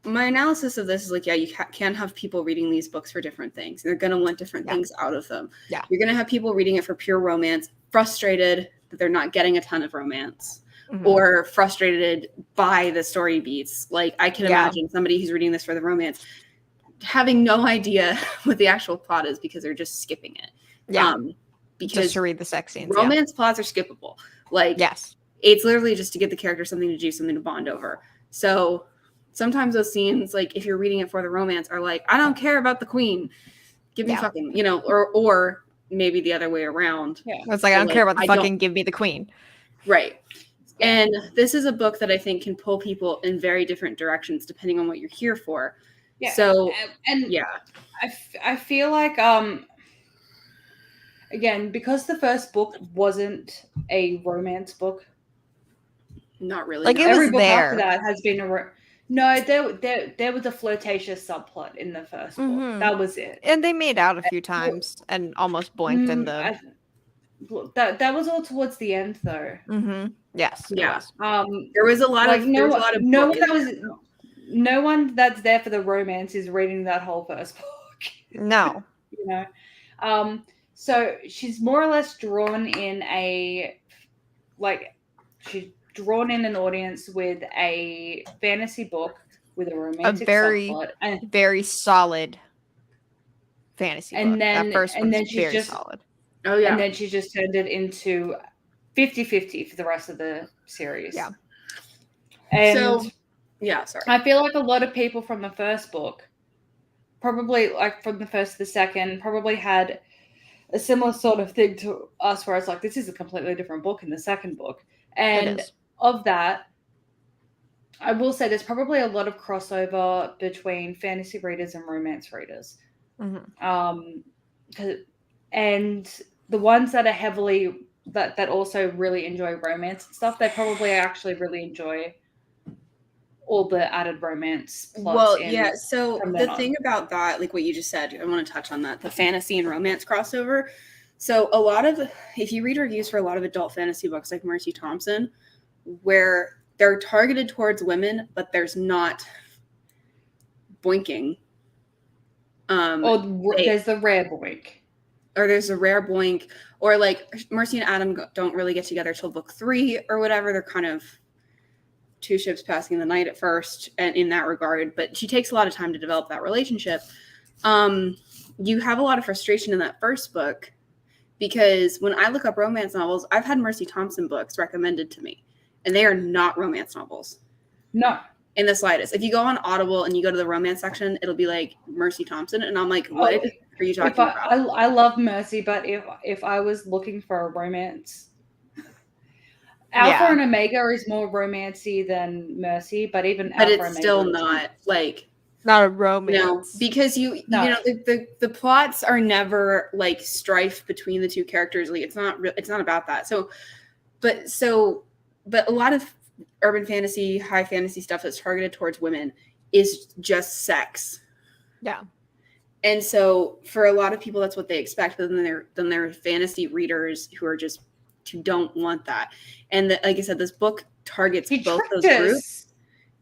my analysis of this is like, you can have people reading these books for different things. They're going to want different things out of them. Yeah. You're going to have people reading it for pure romance, frustrated that they're not getting a ton of romance, or frustrated by the story beats. Like I can imagine somebody who's reading this for the romance having no idea what the actual plot is because they're just skipping it. Yeah. Because just to read the sex scenes. Romance plots are skippable. Like, it's literally just to get the character something to do, something to bond over. So sometimes those scenes, like if you're reading it for the romance, are like, I don't care about the queen. Give me fucking, you know, or maybe the other way around. Yeah. It's like, I don't care about the fucking give me the queen. Right. And this is a book that I think can pull people in very different directions depending on what you're here for. Yeah. So, I feel like, again, because the first book wasn't a romance book. Not really. Like every book after that has been no, there was a flirtatious subplot in the first book. That was it. And they made out a few times and almost blinked in the. That was all towards the end, though. Yes. Yeah. There was a lot of no one that's there for the romance is reading that whole first book. No. You know. So she's more or less drawn in she's drawn in an audience with a fantasy book with a romantic subplot, and very solid fantasy book. That first one's very solid. Oh yeah. And then she just turned it into 50-50 for the rest of the series. Yeah. And sorry. I feel like a lot of people from the first book, probably like from the first to the second, probably had a similar sort of thing to us, where it's like, this is a completely different book in the second book. And of that, I will say there's probably a lot of crossover between fantasy readers and romance readers. Mm-hmm. And the ones that are heavily that also really enjoy romance and stuff, they probably actually really enjoy all the added romance plots. So the thing about that, like what you just said, I want to touch on that, the fantasy and romance crossover. So if you read reviews for a lot of adult fantasy books like Mercy Thompson, where they're targeted towards women, but there's not boinking. There's the rare boink. Or there's a rare boink. Or like Mercy and Adam don't really get together till book 3 or whatever. They're kind of two ships passing the night at first, and in that regard. But she takes a lot of time to develop that relationship. You have a lot of frustration in that first book, because when I look up romance novels, I've had Mercy Thompson books recommended to me, and they are not romance novels. No. In the slightest. If you go on Audible and you go to the romance section, it'll be like Mercy Thompson, and I'm like, what are you talking about? I love Mercy, but if I was looking for a romance, Alpha and Omega is more romancy than Mercy, but even Alpha and Omega, still not like not a romance. No, because you know the plots are never like strife between the two characters. Like it's not about that. But a lot of urban fantasy, high fantasy stuff that's targeted towards women is just sex. Yeah. And so for a lot of people, that's what they expect. But then there are fantasy readers who don't want that. And like I said, this book targets both those groups.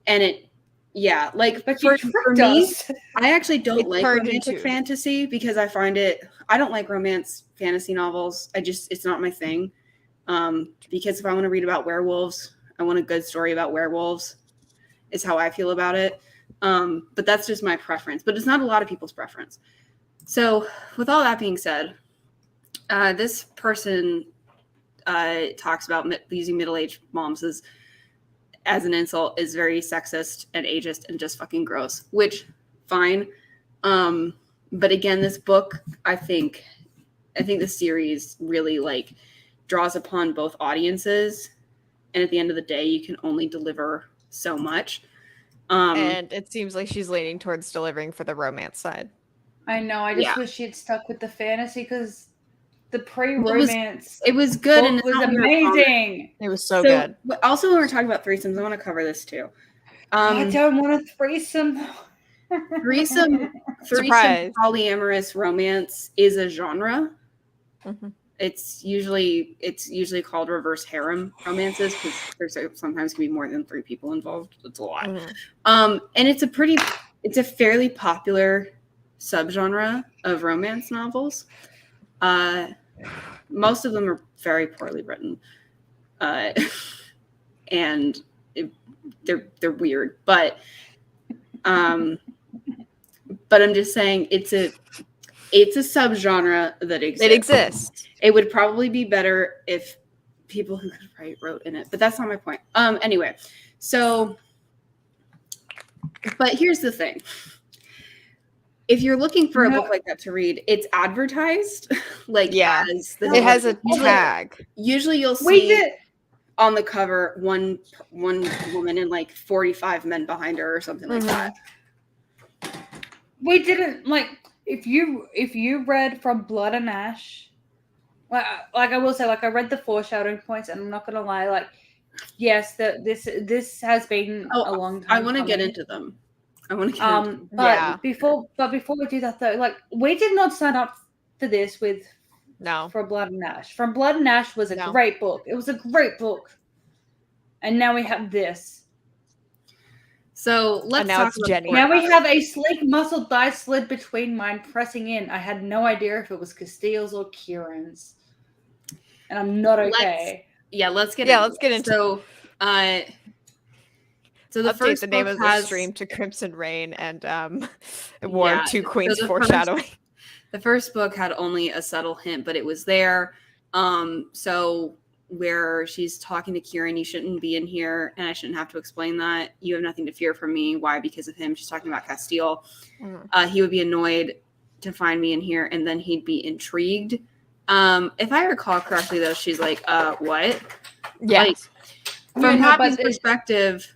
And for me, I actually don't like romantic fantasy, because I don't like romance fantasy novels. It's not my thing. Because if I want to read about werewolves, I want a good story about werewolves, is how I feel about it. But that's just my preference. But it's not a lot of people's preference. So with all that being said, this person talks about using middle-aged moms as an insult is very sexist and ageist and just fucking gross, which fine. But again, this book, I think the series really like draws upon both audiences. And at the end of the day, you can only deliver so much. And it seems like she's leaning towards delivering for the romance side. I know. I just wish she had stuck with the fantasy, because the pre-romance it was good and it was amazing. It was so good. Also, when we're talking about threesomes, I want to cover this too. I don't want a threesome. Threesome polyamorous romance is a genre. Mm-hmm. It's usually called reverse harem romances, because there's sometimes can be more than 3 people involved. It's a lot. Mm-hmm. And it's a fairly popular subgenre of romance novels. Most of them are very poorly written, and they're weird. But I'm just saying it's a subgenre that exists. It exists. It would probably be better if people who could write wrote in it, but that's not my point. Anyway, but here's the thing. If you're looking for a book like that to read, it's advertised it has a tag. Usually you'll see on the cover one woman and like 45 men behind her or something like that. We didn't if you read From Blood and Ash, like I will say, like I read the foreshadowing points, and I'm not gonna lie, yes, this has been a long time. I want to get into them. Before we do that though, we did not sign up for this for Blood and Ash. From Blood and Ash was a great book. It was a great book, and now we have this. So let's now talk it's about Jenny. Now we have a sleek muscle thigh slid between mine, pressing in. I had no idea if it was Castile's or Kieran's, and I'm not okay. Let's get into. So the Update first the name book of the has stream to Crimson Rain and War Two Queens the foreshadowing. The first book had only a subtle hint, but it was there. So where she's talking to Kieran, you shouldn't be in here, and I shouldn't have to explain that. You have nothing to fear from me. Why? Because of him. She's talking about Castile. He would be annoyed to find me in here, and then he'd be intrigued. If I recall correctly, though, she's like, what? Yeah. Like, from Poppy's perspective.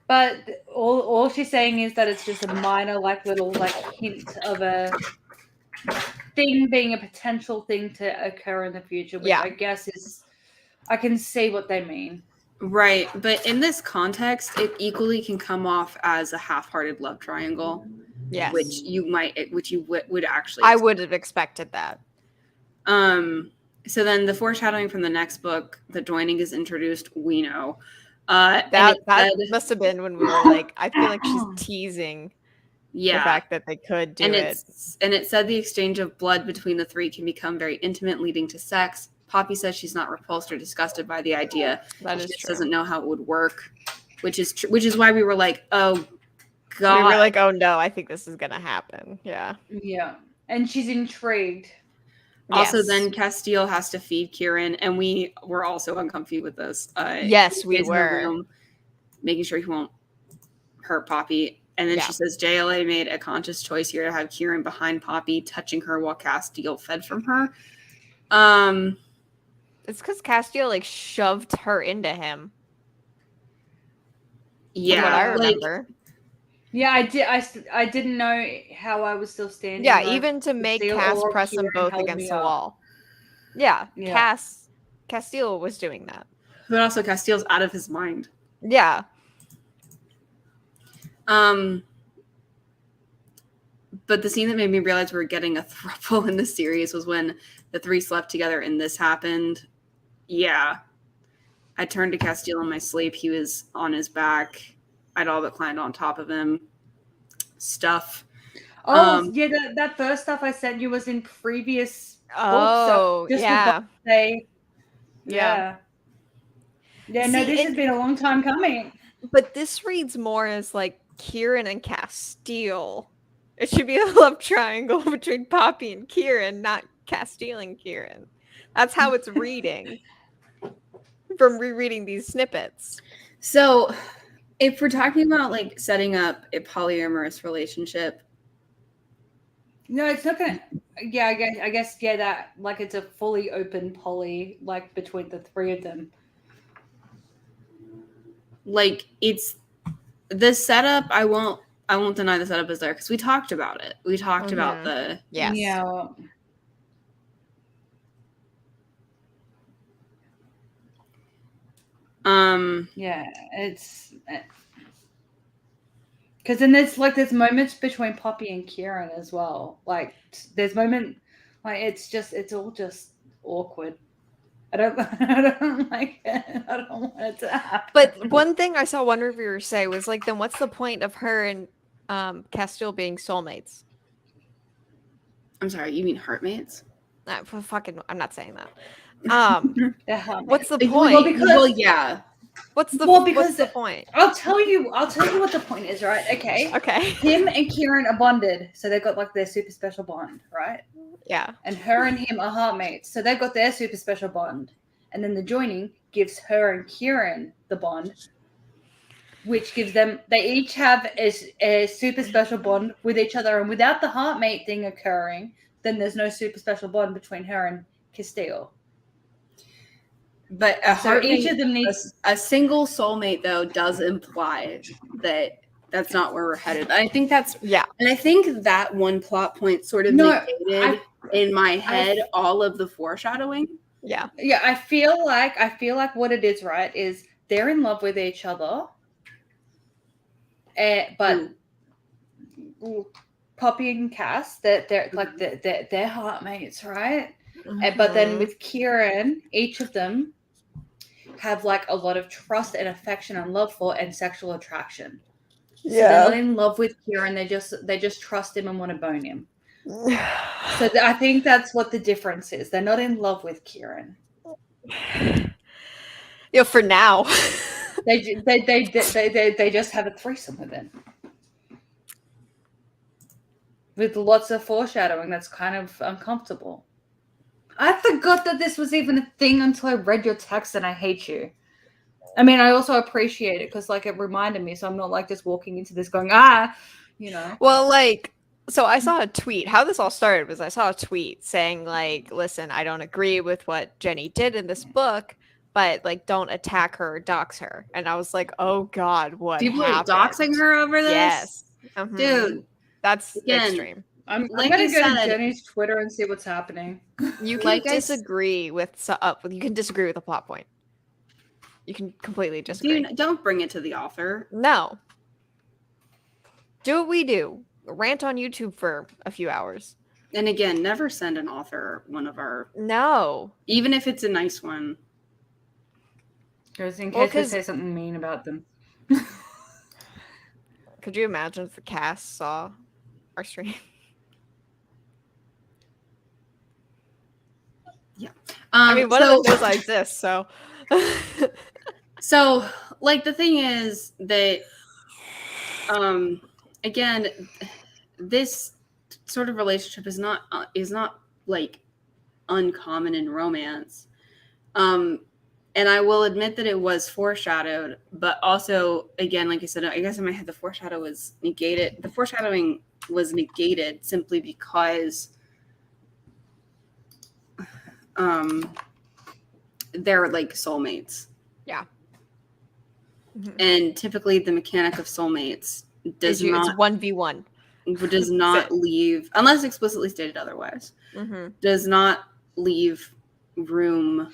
But all she's saying is that it's just a minor, little hint of a thing being a potential thing to occur in the future, which I guess is, I can see what they mean. Right, but in this context, it equally can come off as a half-hearted love triangle. Yes, which you would actually. I would have expected that. So then the foreshadowing from the next book, the joining is introduced. We know. That must have been when we were like, I feel like she's teasing the fact that they could do it. And it said the exchange of blood between the three can become very intimate, leading to sex. Poppy says she's not repulsed or disgusted by the idea. That she is just true. Doesn't know how it would work, which is why we were like, oh God. We were like, oh no, I think this is gonna happen. Yeah. Yeah. And she's intrigued. Also, then Castile has to feed Kieran, and we were also uncomfy with this. Yes, we were. Room, making sure he won't hurt Poppy. And then she says JLA made a conscious choice here to have Kieran behind Poppy, touching her while Castile fed from her. It's because Castile shoved her into him. Yeah, what I remember. Yeah, I did. I didn't know how I was still standing. Yeah, even to make Cass press them both against the wall. Yeah, Castile was doing that. But also Castile's out of his mind. Yeah. But the scene that made me realize we were getting a throuple in the series was when the three slept together and this happened. Yeah. I turned to Castile in my sleep. He was on his back. I'd all but climbed on top of him. Stuff. Oh, that first stuff I sent you was in previous books. So yeah. Yeah, no, this has been a long time coming. But this reads more as Kieran and Castile. It should be a love triangle between Poppy and Kieran, not Castile and Kieran. That's how it's reading from rereading these snippets. So if we're talking about setting up a polyamorous relationship. No, it's not gonna. Yeah, I guess that it's a fully open poly between the three of them. It's the setup. I won't deny the setup is there because we talked about it. We talked about the Yeah. Yeah, it's because then there's moments between Poppy and Kieran as well. There's it's all just awkward. I don't like it. I don't want it to happen. But one thing I saw one reviewer say was then what's the point of her and Castile being soulmates? I'm sorry, you mean heartmates? I'm not saying that. What's the point? What's the point? I'll tell you what the point is, right? Okay. Him and Kieran are bonded, so they've got their super special bond, right? Yeah. And her and him are heartmates, so they've got their super special bond. And then the joining gives her and Kieran the bond, which gives them, they each have a super special bond with each other. And without the heartmate thing occurring, then there's no super special bond between her and Castile. But each of them needs a single soulmate, though, does imply that that's not where we're headed. I think that's and I think that one plot point sort of negated in my head all of the foreshadowing. Yeah. I feel like what it is, right, is they're in love with each other, but Poppy and Cass, they're heartmates, right? But then with Kieran, each of them have like a lot of trust and affection and love for and sexual attraction. So they're not in love with Kieran. They just trust him and want to bone him. So I think that's what the difference is. They're not in love with Kieran. For now. They just have a threesome with him. With lots of foreshadowing that's kind of uncomfortable. I forgot that this was even a thing until I read your text, and I hate you. I mean, I also appreciate it because, like, it reminded me, so I'm not, like, just walking into this going, Well, like, so I saw a tweet. How this all started was I saw a tweet saying, like, listen, I don't agree with what Jenny did in this book, but, like, don't attack her or dox her. And I was like, oh, God, what People happened? are doxing her over this? Yes. Dude. That's again, extreme. I'm going to go to Jenny's Twitter and see what's happening. You can disagree with you can disagree with a plot point. You can completely disagree. Don't bring it to the author. No. Do what we do. Rant on YouTube for a few hours. And again, never send an author one of our... No. Even if it's a nice one. Just in case they say something mean about them. Could you imagine if the cast saw our stream? Yeah. I mean, one of them knows I exist, so... So, like, the thing is that, again, this sort of relationship is not like uncommon in romance. And I will admit that it was foreshadowed, but also, again, like I said, I guess in my head, the foreshadowing was negated simply because they're like soulmates. Yeah. Mm-hmm. And typically the mechanic of soulmates does not... It's 1v1. Does not leave, unless explicitly stated otherwise, does not leave room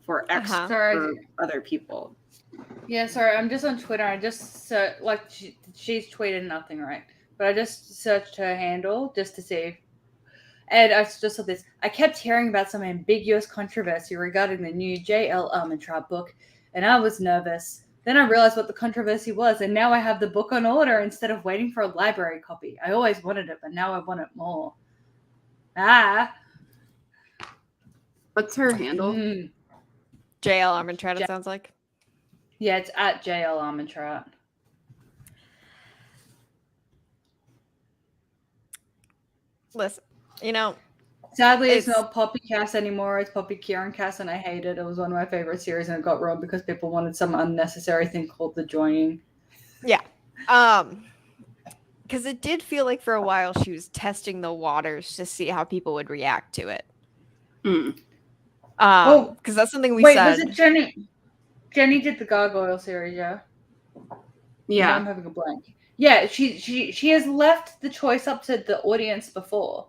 for other people. Yeah, sorry, I'm just on Twitter. I just she's tweeted nothing, right? But I just searched her handle just to see. And I just saw this. I kept hearing about some ambiguous controversy regarding the new J.L. Armentrout book, and I was nervous. Then I realized what the controversy was, and now I have the book on order instead of waiting for a library copy. I always wanted it, but now I want it more. What's her handle? JL Armentrout, it sounds like. Yeah, it's at JL Armentrout. Listen, sadly, it's not Poppy Cass anymore. It's Poppy Kieran Cass, and I hate it. It was one of my favorite series, and it got ruined because people wanted some unnecessary thing called the joining. Yeah. Because it did feel like for a while she was testing the waters to see how people would react to it. Because that's something we said. Was it Jenny? Jenny did the Gargoyle series, yeah? Yeah. I'm having a blank. Yeah, she has left the choice up to the audience before.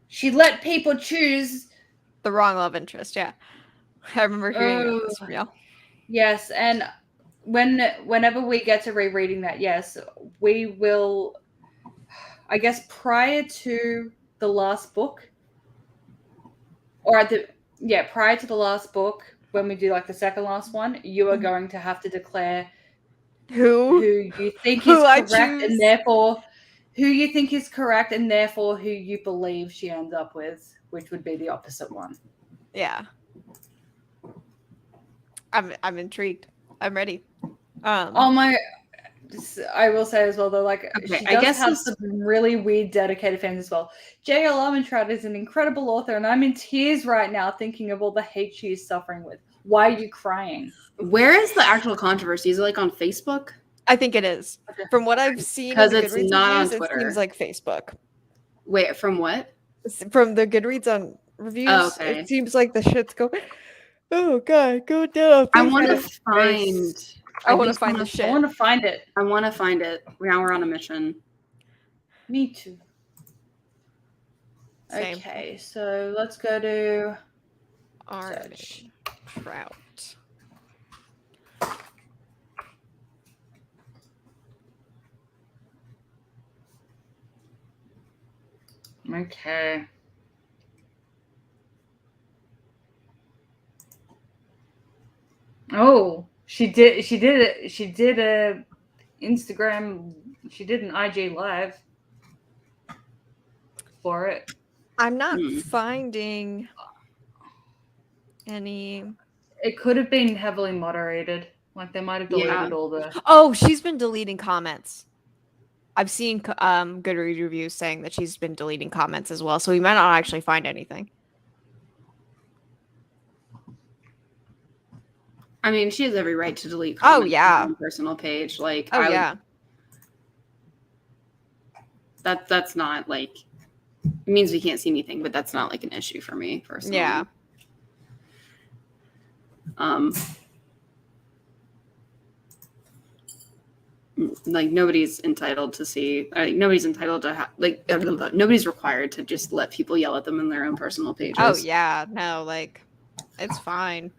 She let people choose the wrong love interest. Yeah, I remember hearing this from y'all. Yes, and whenever we get to rereading that, yes, we will. I guess prior to the last book, prior to the last book, when we do like the second last one, you are going to have to declare who you think is correct, and therefore who you think is correct, and therefore who you believe she ends up with, which would be the opposite one. Yeah, I'm intrigued. I'm ready. I will say as well, though, like, she does have some really weird dedicated fans as well. J.L. Armentrout is an incredible author, and I'm in tears right now thinking of all the hate she is suffering with. Why are you crying? Where is the actual controversy? Is it like on Facebook? I think it is. From what I've seen, because it's not on Twitter. It seems like Facebook. Wait, from what? From the Goodreads on reviews. Oh, okay. It seems like the shit's go. Oh God, go down. I want to find. I want to find the shit. I want to find it. I want to find it. Now we're on a mission. Me too. Same. Okay, so let's go to Armentrout. Okay. Oh, she did it. She did a Instagram. She did an IG live for it. I'm not finding any. It could have been heavily moderated. Like they might have deleted all the. Oh, she's been deleting comments. I've seen Goodreads reviews saying that she's been deleting comments as well, so we might not actually find anything. I mean, she has every right to delete comments on her own personal page. Like, yeah. That's not like, it means we can't see anything, but that's not like an issue for me personally. Yeah. Like nobody's entitled to see. Nobody's entitled to nobody's required to just let people yell at them in their own personal pages. Oh yeah, no, like it's fine.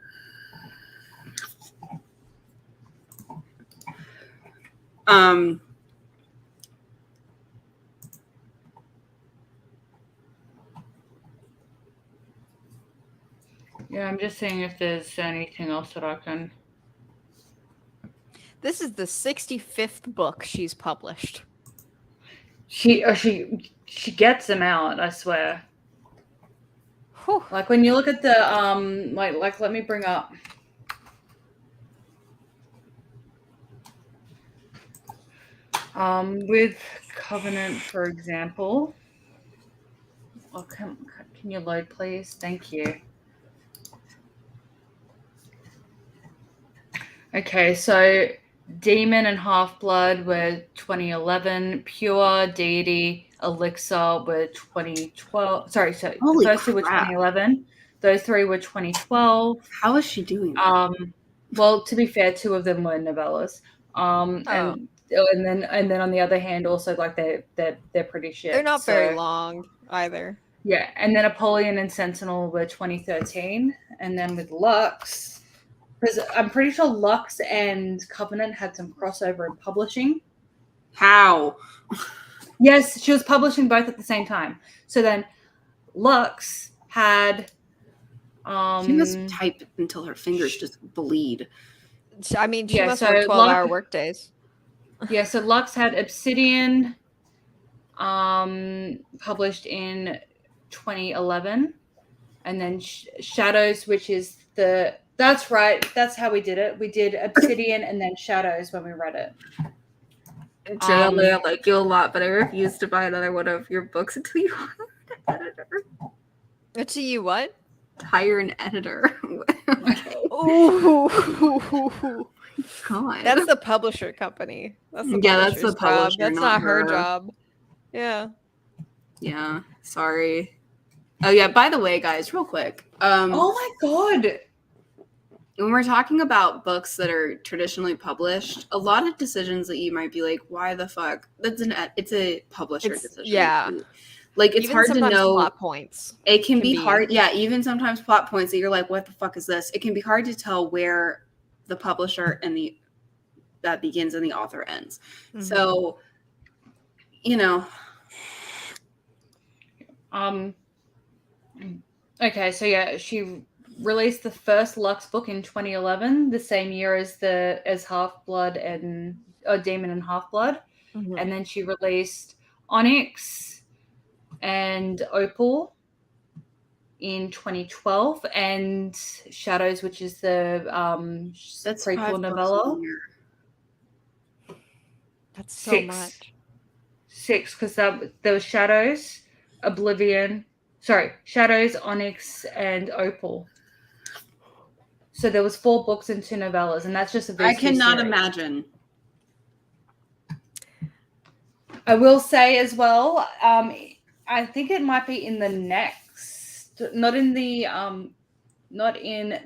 Yeah, I'm just seeing if there's anything else that I can. This is the 65th book she's published. She gets them out, I swear. Whew. Like when you look at the like let me bring up with Covenant, for example. Oh, can you load, please? Thank you. Okay, so Demon and Half-Blood were 2011. Pure, Deity, Elixir were 2012. Sorry, so the first two were 2011. Those three were 2012. How is she doing that? Well, to be fair, two of them were novellas. And then on the other hand, also like they're pretty shit. They're not very long either. Yeah, and then Apollyon and Sentinel were 2013, and then with Lux, because I'm pretty sure Lux and Covenant had some crossover in publishing. How? Yes, she was publishing both at the same time. So then Lux had. She must type until her fingers just bleed. I mean, she must work 12-hour work days. Yeah, so Lux had Obsidian, published in 2011, and then Shadows, which is that's right. That's how we did it. We did Obsidian and then Shadows when we read it. Generally, I like you a lot, but I refuse to buy another one of your books until you hire an editor. Until you what? Hire an editor. Ooh. God. That's the publisher company. That's the that's the publisher. That's not her job. Yeah. Yeah. Sorry. Oh yeah. By the way, guys, real quick. Oh my god. When we're talking about books that are traditionally published, a lot of decisions that you might be like, "Why the fuck?" It's a publisher decision. Yeah. Like it's even hard to know plot points. It can be hard. Yeah, even sometimes plot points that you're like, "What the fuck is this?" It can be hard to tell where the publisher and that begins and the author ends. Mm-hmm. So, Okay, so yeah, she released the first Lux book in 2011, the same year as Half-Blood and Demon and Half-Blood. Mm-hmm. And then she released Onyx and Opal in 2012, and Shadows, which is the that's prequel novella. That's so much. 6, because there was Shadows, Shadows, Onyx, and Opal. So there was 4 books and 2 novellas, and that's just I cannot imagine. I will say as well, I think it might be in the next, not in the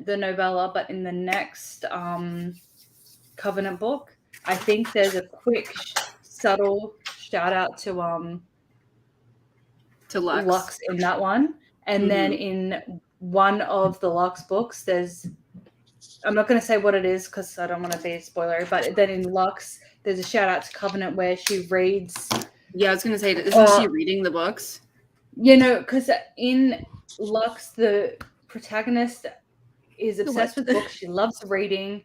novella, but in the next Covenant book. I think there's a quick, subtle shout out to Lux in that one, and then in one of the Lux books, I'm not going to say what it is because I don't want to be a spoiler, but then in Lux, there's a shout out to Covenant where she reads. Yeah, I was going to say, isn't she reading the books? Because in Lux, the protagonist is obsessed with books. She loves reading,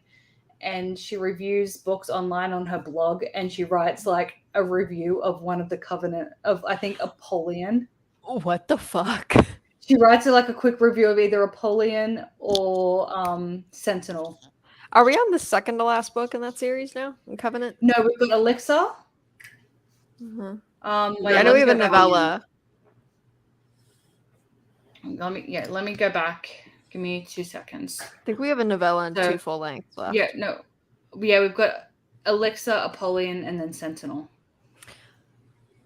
and she reviews books online on her blog, and she writes like a review of one of the Covenant of, I think, Apollyon. What the fuck? She writes like a quick review of either Apollyon or Sentinel. Are we on the second to last book in that series now? In Covenant? No, we've got Elixir. Mm-hmm. Wait, I know we have a novella. Let me go back. Give me 2 seconds. I think we have a novella and 2 full lengths left. Yeah, we've got Elixir, Apollyon, and then Sentinel.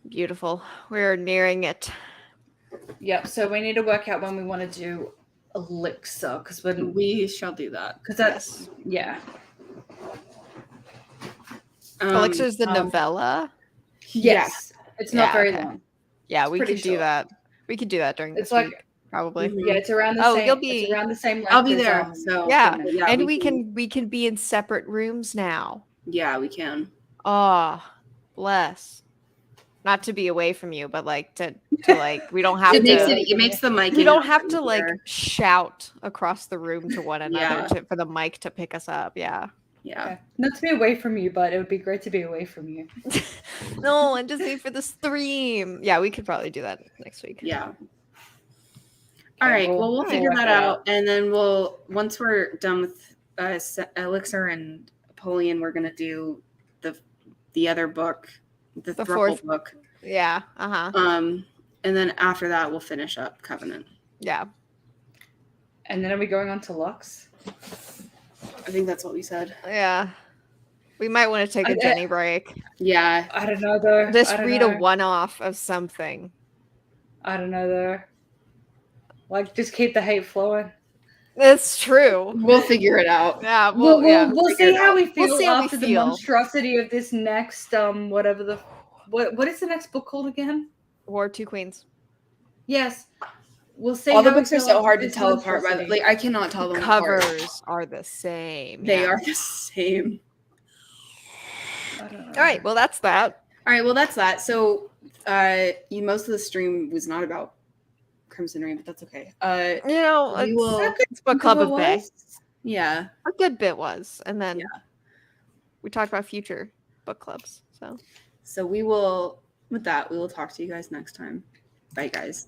Beautiful. We're nearing it. Yep. So we need to work out when we want to do Elixir, because we shall do that. Because that's Elixir is the novella. Yes, it's not very long. Yeah, we could do that. We could do that during this week, probably. Yeah, it's around the same. It's around the same length. I'll be there. So and we can be in separate rooms now. Yeah, we can. Oh, bless. Not to be away from you, but like to like we don't have it makes the mic. We don't have to like shout across the room to one another for the mic to pick us up. Yeah. Okay. Not to be away from you, but it would be great to be away from you. No, and just wait for the stream. Yeah, we could probably do that next week. Yeah. All right. Well, we'll figure that out, and then once we're done with Elixir and Apollyon, we're gonna do the other book, the fourth book. Yeah. And then after that, we'll finish up Covenant. Yeah. And then are we going on to Lux? I think that's what we said. Yeah. We might want to take a Jenny break. Yeah. I don't know though. Just read a one-off of something. I don't know though. Like, just keep the hate flowing. It's true. We'll figure it out. Yeah, we'll see how we feel after the monstrosity of this next what is the next book called again? War of Two Queens. Yes. We'll see. All the books are so hard to tell apart. Like, I cannot tell them apart. Covers are the same. They are the same. I don't know. All right. Well, that's that. All right. Well, that's that. So, most of the stream was not about Crimson Rain, but that's okay. It's book club of Bay. Yeah, a good bit was, and then we talked about future book clubs. So we will. With that, we will talk to you guys next time. Bye, guys.